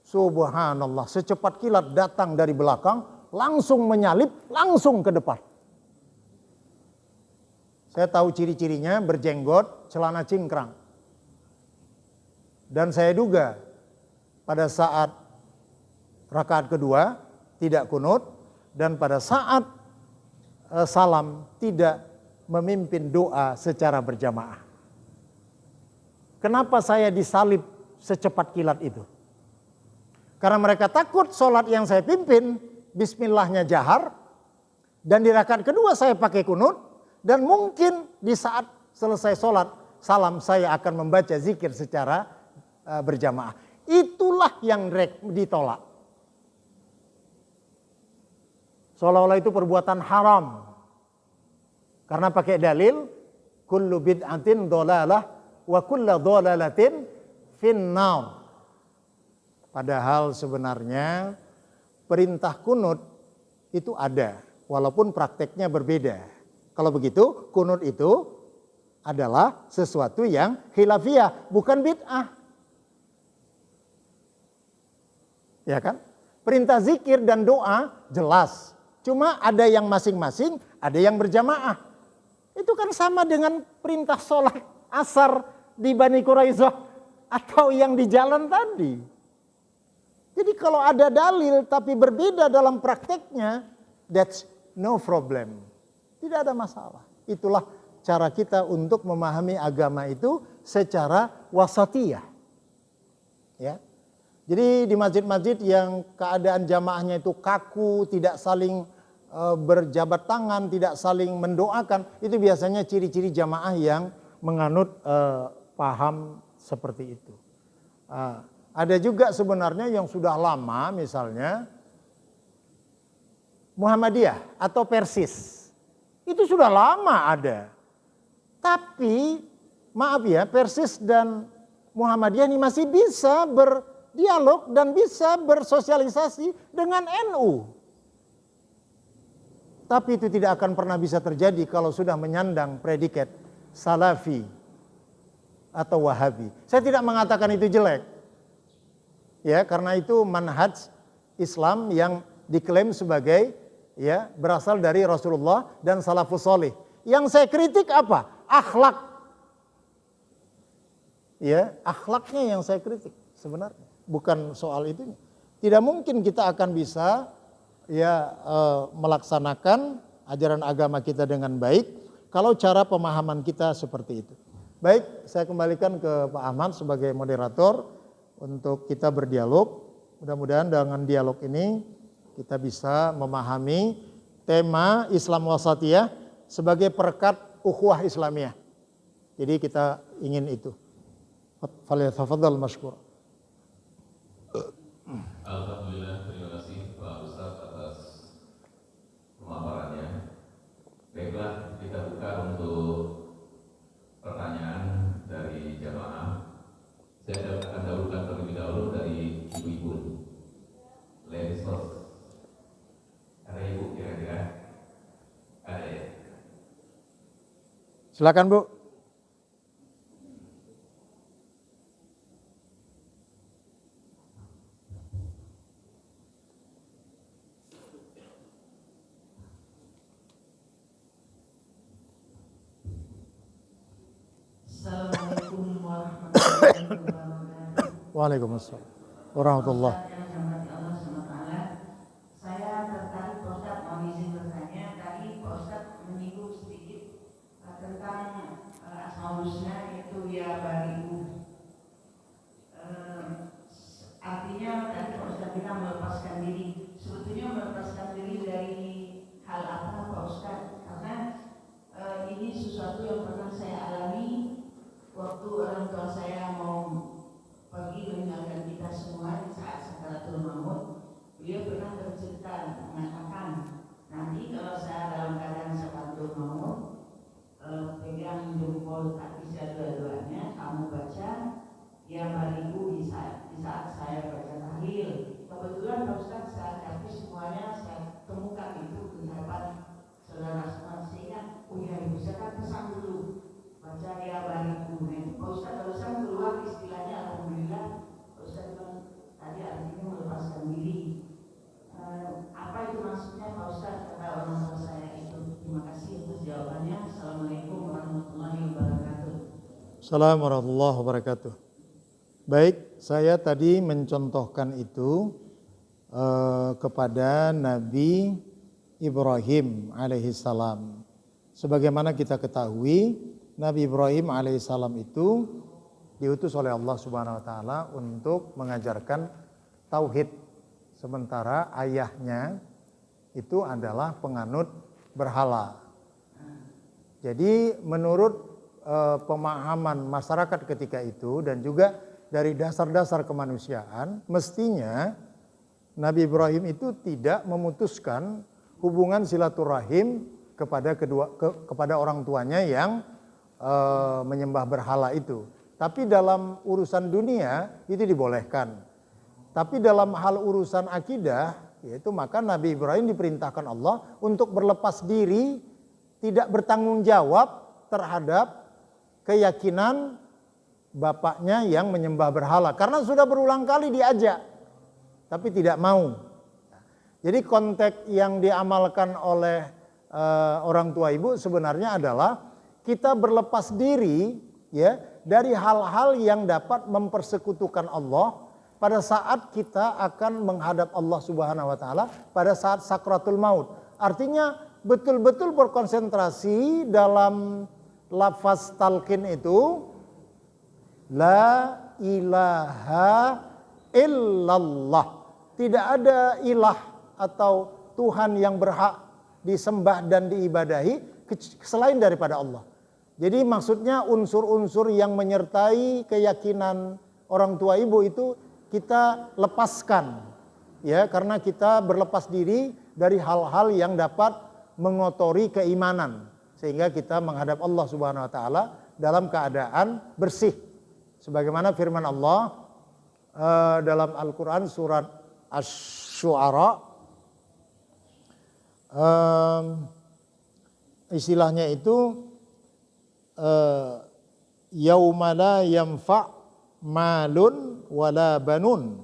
Subhanallah, secepat kilat datang dari belakang, langsung menyalip, langsung ke depan. Saya tahu ciri-cirinya, berjenggot, celana cingkrang. Dan saya duga pada saat rakaat kedua tidak kunut dan pada saat salam tidak memimpin doa secara berjamaah. Kenapa saya disalib secepat kilat itu? Karena mereka takut sholat yang saya pimpin, bismillahnya jahar, dan di rakaat kedua saya pakai kunut, dan mungkin di saat selesai sholat, salam saya akan membaca zikir secara berjamaah. Itulah yang ditolak. Seolah-olah itu perbuatan haram. Karena pakai dalil kullu bid'atin dhalalah wa kullu dhalalatin finnar. Padahal sebenarnya perintah kunut itu ada walaupun prakteknya berbeda. Kalau begitu kunut itu adalah sesuatu yang khilafiyah, bukan bid'ah. Ya kan? Perintah zikir dan doa jelas. Cuma ada yang masing-masing, ada yang berjamaah. Itu kan sama dengan perintah sholat asar di Bani Quraisyah atau yang di jalan tadi. Jadi kalau ada dalil tapi berbeda dalam prakteknya, that's no problem. Tidak ada masalah. Itulah cara kita untuk memahami agama itu secara wasatiyah. Ya. Jadi di masjid-masjid yang keadaan jamaahnya itu kaku, tidak saling berjabat tangan, tidak saling mendoakan, itu biasanya ciri-ciri jamaah yang menganut paham seperti itu. Ada juga sebenarnya yang sudah lama, misalnya Muhammadiyah atau Persis, itu sudah lama ada. Tapi maaf ya, Persis dan Muhammadiyah ini masih bisa berdialog dan bisa bersosialisasi dengan NU. Tapi itu tidak akan pernah bisa terjadi kalau sudah menyandang predikat Salafi atau Wahabi. Saya tidak mengatakan itu jelek. Ya, karena itu manhaj Islam yang diklaim sebagai ya berasal dari Rasulullah dan salafus salih. Yang saya kritik apa? Akhlak. Ya, akhlaknya yang saya kritik sebenarnya, bukan soal itu. Tidak mungkin kita akan bisa melaksanakan ajaran agama kita dengan baik kalau cara pemahaman kita seperti itu. Baik, saya kembalikan ke Pak Ahmad sebagai moderator untuk kita berdialog. Mudah-mudahan dengan dialog ini kita bisa memahami tema Islam Wasatiyah sebagai perekat ukhuwah Islamiyah. Jadi kita ingin itu. Falyatafaddal mashkur. Alhamdulillah, terima kasih Pak Ustaz atas pemaparannya. Baiklah, kita buka untuk pertanyaan dari jamaah. Saya akan dahulukan terlebih dahulu dari ibu-ibu. Ladies first. Ada ibu kira-kira? Ada ya? Silakan Bu. Assalamualaikum warahmatullahi wabarakatuh. Waalaikumsalam warahmatullahi. Allah SWT. Saya tertarik Pak Ustaz, mau izin bertanya. Tadi Pak Ustaz menyinggung sedikit tentang Asmaul Husna, yaitu ya bariku. Artinya tadi Pak Ustaz bilang melepaskan diri. Sebetulnya melepaskan diri dari hal apa Pak Ustaz? Karena ini sesuatu yang pernah saya alami waktu orang tua saya mau pergi meninggalkan kita semua di saat sakaratul maut. Beliau pernah bercerita mengatakan, nanti kalau saya dalam keadaan sakaratul maut, pegang jempol kaki saya dua-duanya, kamu baca ya bariku di saat saya baca tahlil. Kebetulan Pak Ustaz saat kaki semuanya saya temukan itu di hadapan saudara semua, sehingga ya ibu saya kan pesan dulu baca ya bariku. Nah itu Pak Ustaz barusan keluar istilahnya alhamdulillah. Pak Ustaz bilang tadi artinya melepaskan diri. Apa itu maksudnya Pak Ustaz, kata orang tua saya itu. Terima kasih atas jawabannya. Assalamualaikum warahmatullahi wabarakatuh. Assalamualaikum warahmatullahi wabarakatuh. Baik, saya tadi mencontohkan itu kepada Nabi Ibrahim alaihissalam. Sebagaimana kita ketahui, Nabi Ibrahim alaihissalam itu diutus oleh Allah Subhanahu wa taala untuk mengajarkan tauhid. Sementara ayahnya itu adalah penganut berhala. Jadi menurut pemahaman masyarakat ketika itu dan juga dari dasar-dasar kemanusiaan, mestinya Nabi Ibrahim itu tidak memutuskan hubungan silaturahim kepada orang tuanya yang menyembah berhala itu. Tapi dalam urusan dunia itu dibolehkan. Tapi dalam hal urusan akidah, yaitu maka Nabi Ibrahim diperintahkan Allah untuk berlepas diri, tidak bertanggung jawab terhadap keyakinan bapaknya yang menyembah berhala. Karena sudah berulang kali diajak, tapi tidak mau. Jadi konteks yang diamalkan oleh orang tua ibu sebenarnya adalah kita berlepas diri ya dari hal-hal yang dapat mempersekutukan Allah pada saat kita akan menghadap Allah Subhanahu wa taala pada saat sakratul maut. Artinya betul-betul berkonsentrasi dalam lafaz talqin itu la ilaha illallah. Tidak ada ilah atau Tuhan yang berhak disembah dan diibadahi selain daripada Allah. Jadi maksudnya unsur-unsur yang menyertai keyakinan orang tua ibu itu kita lepaskan. Ya, karena kita berlepas diri dari hal-hal yang dapat mengotori keimanan sehingga kita menghadap Allah Subhanahu wa taala dalam keadaan bersih. Sebagaimana firman Allah dalam Al-Qur'an surat Asy-Syu'ara, istilahnya itu yauma la yanfa' malun wala banun.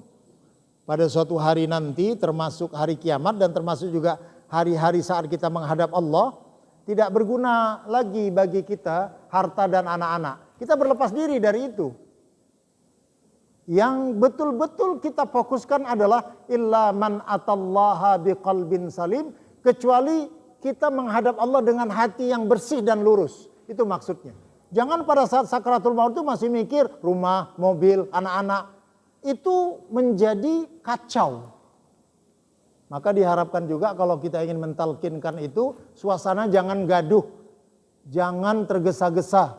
Pada suatu hari nanti termasuk hari kiamat dan termasuk juga hari-hari saat kita menghadap Allah, tidak berguna lagi bagi kita harta dan anak-anak. Kita berlepas diri dari itu. Yang betul-betul kita fokuskan adalah illa man atallaha biqalbin salim, kecuali kita menghadap Allah dengan hati yang bersih dan lurus. Itu maksudnya. Jangan pada saat sakaratul maut itu masih mikir rumah, mobil, anak-anak. Itu menjadi kacau. Maka diharapkan juga kalau kita ingin mentalkinkan itu, suasana jangan gaduh, jangan tergesa-gesa.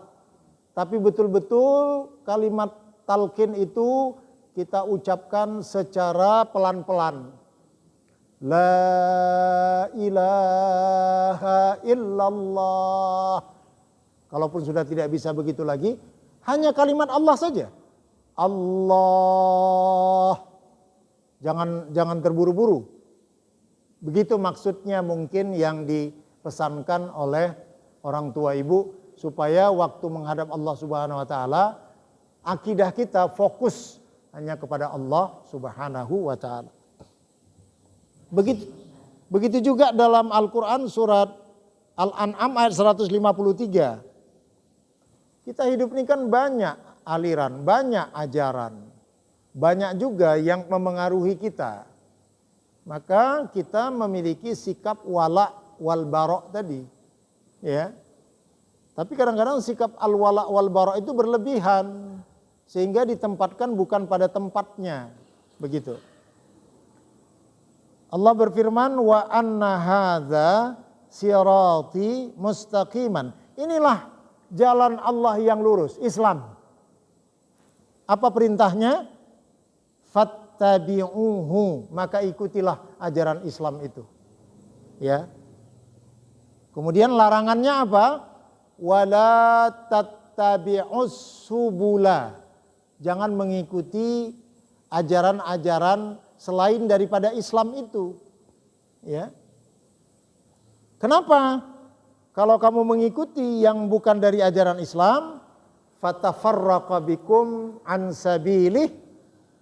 Tapi betul-betul kalimat talqin itu kita ucapkan secara pelan-pelan. La ilaha illallah. Kalaupun sudah tidak bisa begitu lagi, hanya kalimat Allah saja. Allah. Jangan terburu-buru. Begitu maksudnya mungkin yang dipesankan oleh orang tua ibu, supaya waktu menghadap Allah Subhanahu wa taala, akidah kita fokus hanya kepada Allah Subhanahu wa taala. Begitu juga dalam Al-Qur'an surat Al-An'am ayat 153. Kita hidup ini kan banyak aliran, banyak ajaran. Banyak juga yang memengaruhi kita. Maka kita memiliki sikap wala wal bara tadi. Ya. Tapi kadang-kadang sikap al-wala wal bara itu berlebihan. Sehingga ditempatkan bukan pada tempatnya. Begitu. Allah berfirman, wa anna hadza sirati mustaqiman. Inilah jalan Allah yang lurus, Islam. Apa perintahnya? Fattabi'uhu, maka ikutilah ajaran Islam itu. Ya. Kemudian larangannya apa? Wala tattabi'us subula. Jangan mengikuti ajaran-ajaran selain daripada Islam itu. Ya. Kenapa? Kalau kamu mengikuti yang bukan dari ajaran Islam, fatafarraqa bikum an sabilih,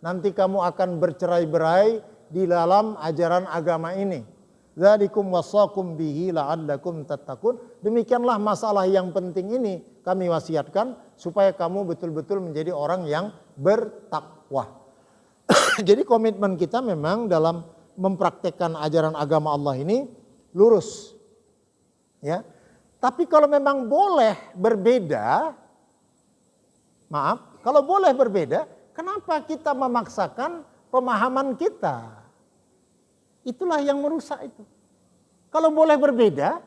nanti kamu akan bercerai-berai di dalam ajaran agama ini. Dzalikum wasaqum bihi la'allakum tattaqun. Demikianlah masalah yang penting ini kami wasiatkan supaya kamu betul-betul menjadi orang yang bertakwa. Jadi komitmen kita memang dalam mempraktekkan ajaran agama Allah ini lurus. Ya. Tapi kalau memang boleh berbeda, maaf, kalau boleh berbeda, kenapa kita memaksakan pemahaman kita? Itulah yang merusak itu. Kalau boleh berbeda,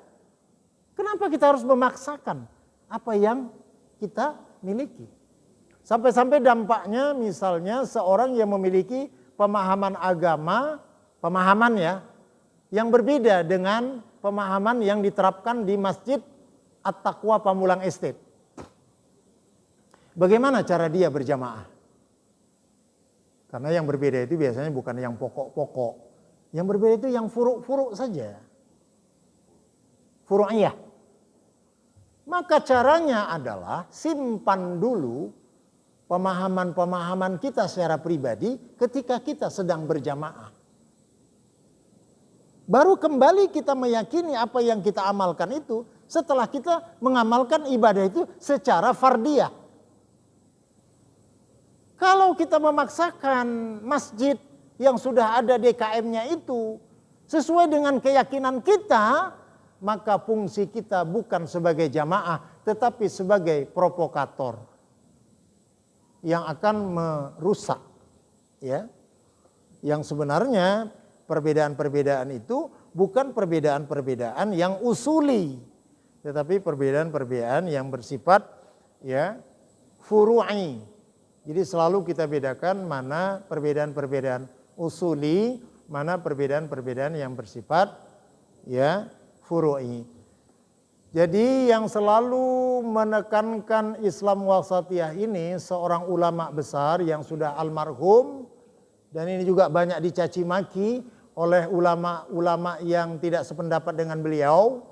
kenapa kita harus memaksakan apa yang kita miliki? Sampai-sampai dampaknya misalnya seorang yang memiliki pemahaman agama, pemahaman ya, yang berbeda dengan pemahaman yang diterapkan di Masjid At-Taqwa Pamulang Estate. Bagaimana cara dia berjamaah? Karena yang berbeda itu biasanya bukan yang pokok-pokok. Yang berbeda itu yang furuk-furuk saja. Furu'iyah. Maka caranya adalah simpan dulu pemahaman-pemahaman kita secara pribadi ketika kita sedang berjamaah. Baru kembali kita meyakini apa yang kita amalkan itu setelah kita mengamalkan ibadah itu secara fardiyah. Kalau kita memaksakan masjid yang sudah ada DKM-nya itu sesuai dengan keyakinan kita, maka fungsi kita bukan sebagai jamaah tetapi sebagai provokator yang akan merusak, ya. Yang sebenarnya perbedaan-perbedaan itu bukan perbedaan-perbedaan yang usuli, tetapi perbedaan-perbedaan yang bersifat ya furu'i. Jadi selalu kita bedakan mana perbedaan-perbedaan usuli, mana perbedaan-perbedaan yang bersifat ya furu'i. Jadi yang selalu menekankan Islam wasatiyah ini seorang ulama besar yang sudah almarhum, dan ini juga banyak dicaci maki oleh ulama-ulama yang tidak sependapat dengan beliau.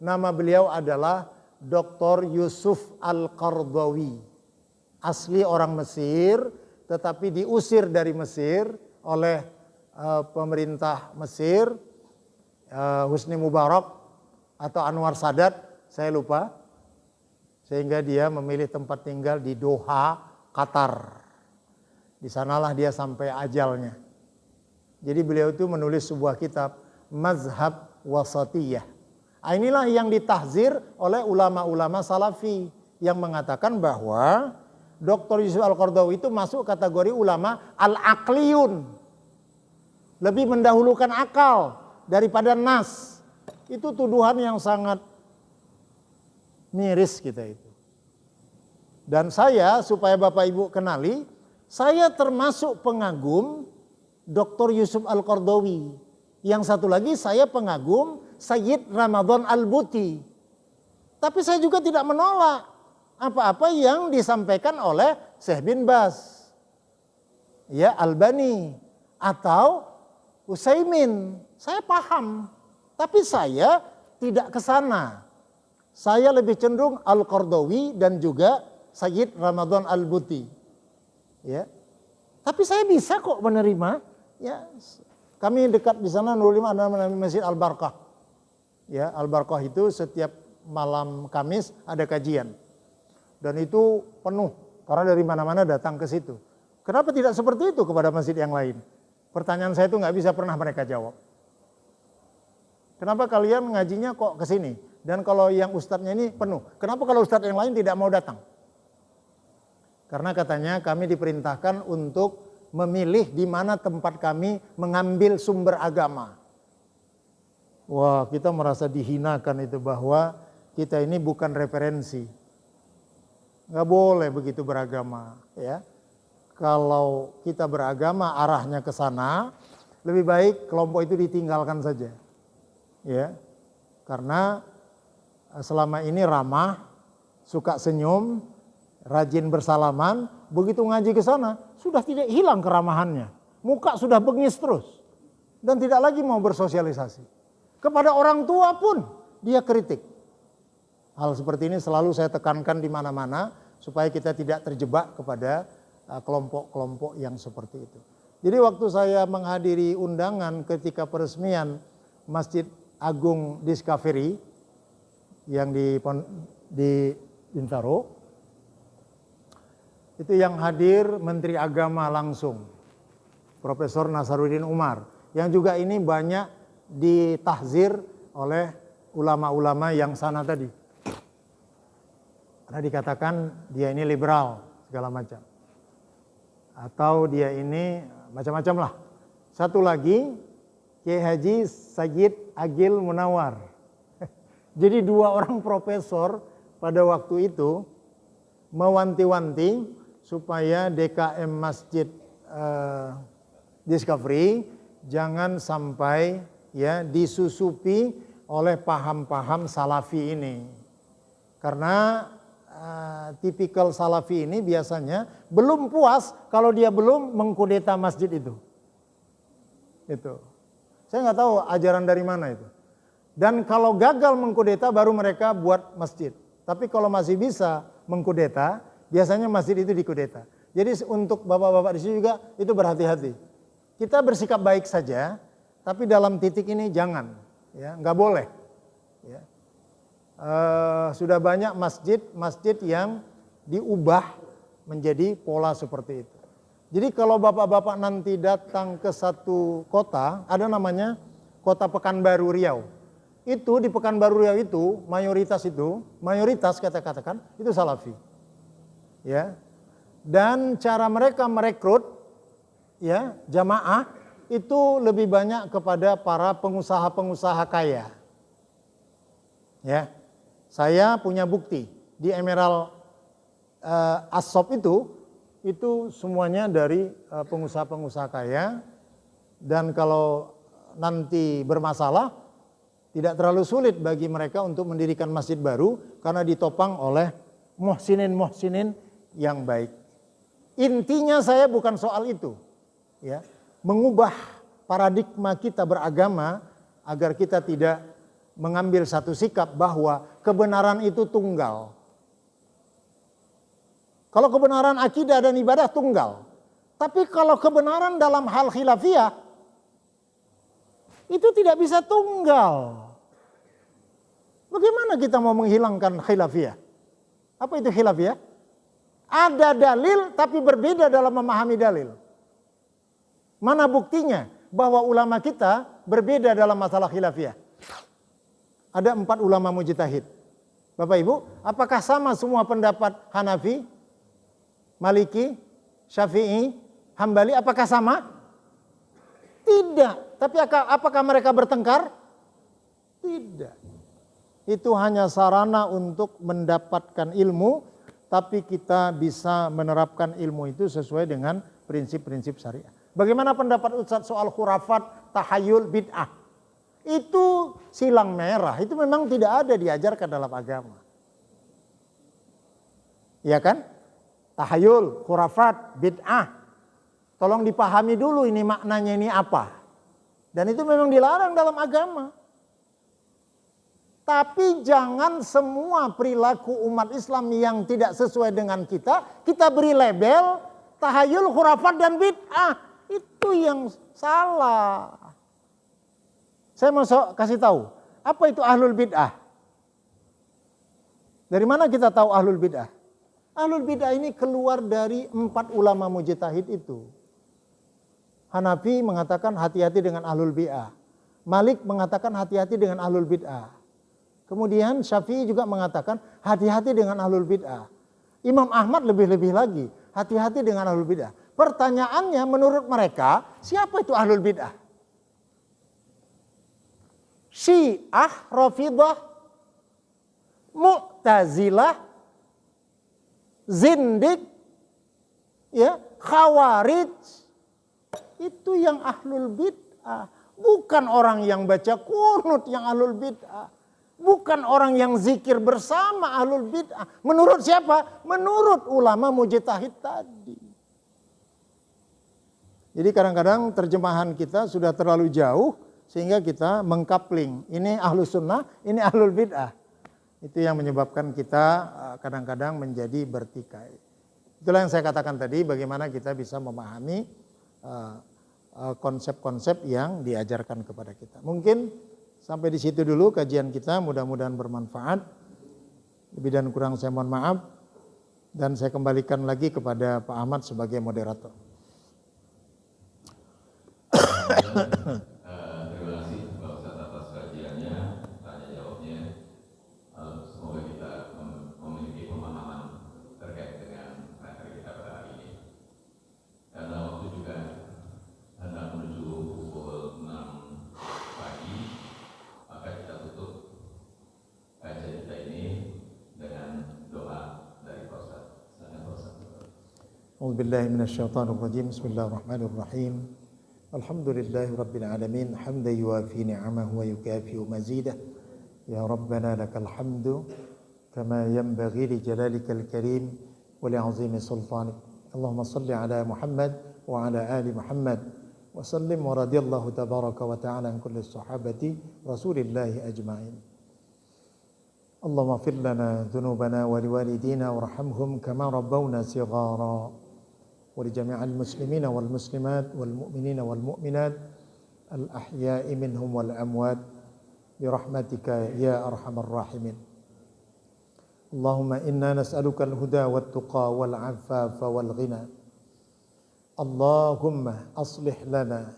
Nama beliau adalah Dr. Yusuf Al-Qardawi. Asli orang Mesir, tetapi diusir dari Mesir oleh pemerintah Mesir, Husni Mubarak atau Anwar Sadat, saya lupa. Sehingga dia memilih tempat tinggal di Doha, Qatar. Di sanalah dia sampai ajalnya. Jadi beliau itu menulis sebuah kitab Mazhab Wasatiyah. Inilah yang ditahzir oleh ulama-ulama salafi. yang mengatakan bahwa Dr. Yusuf Al-Qaradawi itu masuk kategori ulama al-aqliyun. Lebih mendahulukan akal daripada nas. Itu tuduhan yang sangat miris kita itu. Dan saya, supaya Bapak Ibu kenali, saya termasuk pengagum Dr. Yusuf Al-Qaradawi. Yang satu lagi saya pengagum Sayyid Ramadan Al-Buti. Tapi saya juga tidak menolak apa-apa yang disampaikan oleh Syekh bin Baz, ya, Albani atau Utsaimin. Saya paham, tapi saya tidak ke sana. Saya lebih cenderung Al-Qaradawi dan juga Sayyid Ramadan Al-Buti. Ya. Tapi saya bisa kok menerima, ya. Kami dekat di sana Nurul Iman ada Masjid Al-Barkah. Ya, Al-Barkah itu setiap malam Kamis ada kajian. Dan itu penuh karena dari mana-mana datang ke situ. Kenapa tidak seperti itu kepada masjid yang lain? Pertanyaan saya itu nggak bisa pernah mereka jawab. Kenapa kalian ngajinya kok ke sini? Dan kalau yang ustadznya ini penuh, kenapa kalau ustadz yang lain tidak mau datang? Karena katanya kami diperintahkan untuk memilih di mana tempat kami mengambil sumber agama. Wah, kita merasa dihinakan itu bahwa kita ini bukan referensi. Nggak boleh begitu beragama, ya. Kalau kita beragama arahnya ke sana, lebih baik kelompok itu ditinggalkan saja. Ya. Karena selama ini ramah, suka senyum, rajin bersalaman, begitu ngaji ke sana sudah tidak hilang keramahannya. Muka sudah bengis terus dan tidak lagi mau bersosialisasi. Kepada orang tua pun dia kritik. Hal seperti ini selalu saya tekankan di mana-mana supaya kita tidak terjebak kepada kelompok-kelompok yang seperti itu. Jadi waktu saya menghadiri undangan ketika peresmian Masjid Agung Discovery yang di Bintaro, itu yang hadir Menteri Agama langsung, Profesor Nasaruddin Umar, yang juga ini banyak ditahzir oleh ulama-ulama yang sana tadi. Karena dikatakan dia ini liberal segala macam. Atau dia ini macam-macam lah. Satu lagi, Kiai Haji Sayyid Agil Munawar. Jadi dua orang profesor pada waktu itu mewanti-wanti supaya DKM Masjid Discovery jangan sampai ya disusupi oleh paham-paham salafi ini. Karena tipikal salafi ini biasanya belum puas kalau dia belum mengkudeta masjid itu. Itu. Saya nggak tahu ajaran dari mana itu. Dan kalau gagal mengkudeta baru mereka buat masjid. Tapi kalau masih bisa mengkudeta, biasanya masjid itu dikudeta. Jadi untuk bapak-bapak di sini juga itu berhati-hati. Kita bersikap baik saja, tapi dalam titik ini jangan, ya, nggak boleh. Ya. Sudah banyak masjid yang diubah menjadi pola seperti itu. Jadi kalau bapak-bapak nanti datang ke satu kota, ada namanya Kota Pekanbaru Riau. Itu di Pekanbaru Riau itu mayoritas katakan itu salafi. Ya. Dan cara mereka merekrut ya jamaah itu lebih banyak kepada para pengusaha-pengusaha kaya. Ya. Saya punya bukti di Emerald Ashop itu semuanya dari pengusaha-pengusaha kaya, dan kalau nanti bermasalah tidak terlalu sulit bagi mereka untuk mendirikan masjid baru karena ditopang oleh muhsinin yang baik. Intinya saya bukan soal itu, ya, mengubah paradigma kita beragama agar kita tidak mengambil satu sikap bahwa kebenaran itu tunggal. Kalau kebenaran akidah dan ibadah tunggal, tapi kalau kebenaran dalam hal khilafiyah itu tidak bisa tunggal. Bagaimana kita mau menghilangkan khilafiyah? Apa itu khilafiyah? Ada dalil tapi berbeda dalam memahami dalil. Mana buktinya bahwa ulama kita berbeda dalam masalah khilafiyah? Ada 4 ulama mujtahid. Bapak Ibu, apakah sama semua pendapat Hanafi, Maliki, Syafi'i, Hambali, apakah sama? Tidak. Tapi apakah mereka bertengkar? Tidak. Itu hanya sarana untuk mendapatkan ilmu, tapi kita bisa menerapkan ilmu itu sesuai dengan prinsip-prinsip syariah. Bagaimana pendapat Ustadz soal khurafat, tahayul, bid'ah? Itu silang merah, itu memang tidak ada diajarkan dalam agama. Iya kan? Tahayul, khurafat, bid'ah. Tolong dipahami dulu ini maknanya ini apa. Dan itu memang dilarang dalam agama. Tapi jangan semua perilaku umat Islam yang tidak sesuai dengan kita beri label tahayul, khurafat, dan bid'ah. Itu yang salah. Saya mau kasih tahu, apa itu ahlul bid'ah? Dari mana kita tahu ahlul bid'ah? Ahlul bid'ah ini keluar dari 4 ulama mujtahid itu. Hanafi mengatakan hati-hati dengan ahlul bid'ah. Malik mengatakan hati-hati dengan ahlul bid'ah. Kemudian Syafi'i juga mengatakan hati-hati dengan ahlul bid'ah. Imam Ahmad lebih-lebih lagi, hati-hati dengan ahlul bid'ah. Pertanyaannya menurut mereka, siapa itu ahlul bid'ah? Syiah, Rafidah, Mu'tazilah, Zindik, ya, Khawarij. Itu yang ahlul bid'ah. Bukan orang yang baca qunut yang ahlul bid'ah. Bukan orang yang zikir bersama ahlul bid'ah. Menurut siapa? Menurut ulama mujtahid tadi. Jadi kadang-kadang terjemahan kita sudah terlalu jauh sehingga kita mengkapling. Ini ahlus sunnah, ini ahlul bid'ah. Itu yang menyebabkan kita kadang-kadang menjadi bertikai. Itulah yang saya katakan tadi, bagaimana kita bisa memahami konsep-konsep yang diajarkan kepada kita. Mungkin sampai di situ dulu kajian kita, mudah-mudahan bermanfaat. Lebih dan kurang saya mohon maaf. Dan saya kembalikan lagi kepada Pak Ahmad sebagai moderator. Terima kasih Pak Ustadz atas kajiannya, tanya jawabnya. Semoga kita memiliki pemahaman terkait dengan materi kita pada hari ini. Karena waktu juga hendak menuju pukul 6 pagi, maka kita tutup kajian kita ini dengan doa dari Pak Ustadz. Silakan Pak Ustadz. A'udzubillahi minasyaitonirrajim. Bismillahirrahmanirrahim. Alhamdulillahi Rabbil Alamin. Hamdan yuafi ni'amahu wa yukafi'u mazidah. Ya Rabbana lakal hamdu kama yanbaghi li jalalikal karim wa li azimi sultanik. Allahumma salli ala Muhammad wa ala ali Muhammad wa sallim wa radiyallahu tabaraka wa ta'ala an kulli sahabati Rasulillahi ajma'in. Allahumma fir lana dhunubana wa liwalidina warhamhum kama rabbawna sighara. ولجميع المسلمين والمسلمات والمؤمنين والمؤمنات الأحياء منهم والأموات برحمتك يا أرحم الراحمين. اللهم إنا نسألك الهدى والتقى والعفاف والغنى. اللهم أصلح لنا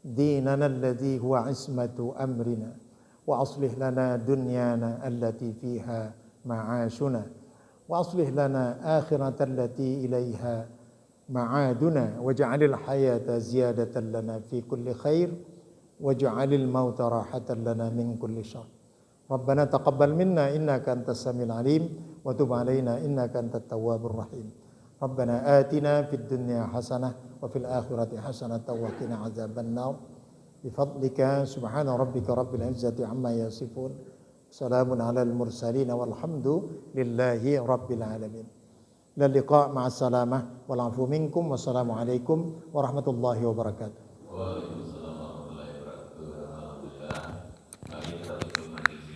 ديننا الذي هو عصمة أمرنا وأصلح لنا دنيانا التي فيها معاشنا وأصلح لنا آخرة التي إليها معادنا واجعل الحياة زيادة لنا في كل خير واجعل الموت راحة لنا من كل شر. ربنا تقبل منا إنك أنت السميع العليم وتب علينا إنك أنت التواب الرحيم. ربنا آتنا في الدنيا حسنة وفي الآخرة حسنة وقنا عذاب النار بفضلك سبحان ربك رب العزة عما يصفون سلام على المرسلين والحمد لله رب العالمين. إلى اللقاء مع السلامة والعفو منكم والسلام عليكم ورحمة الله وبركاته.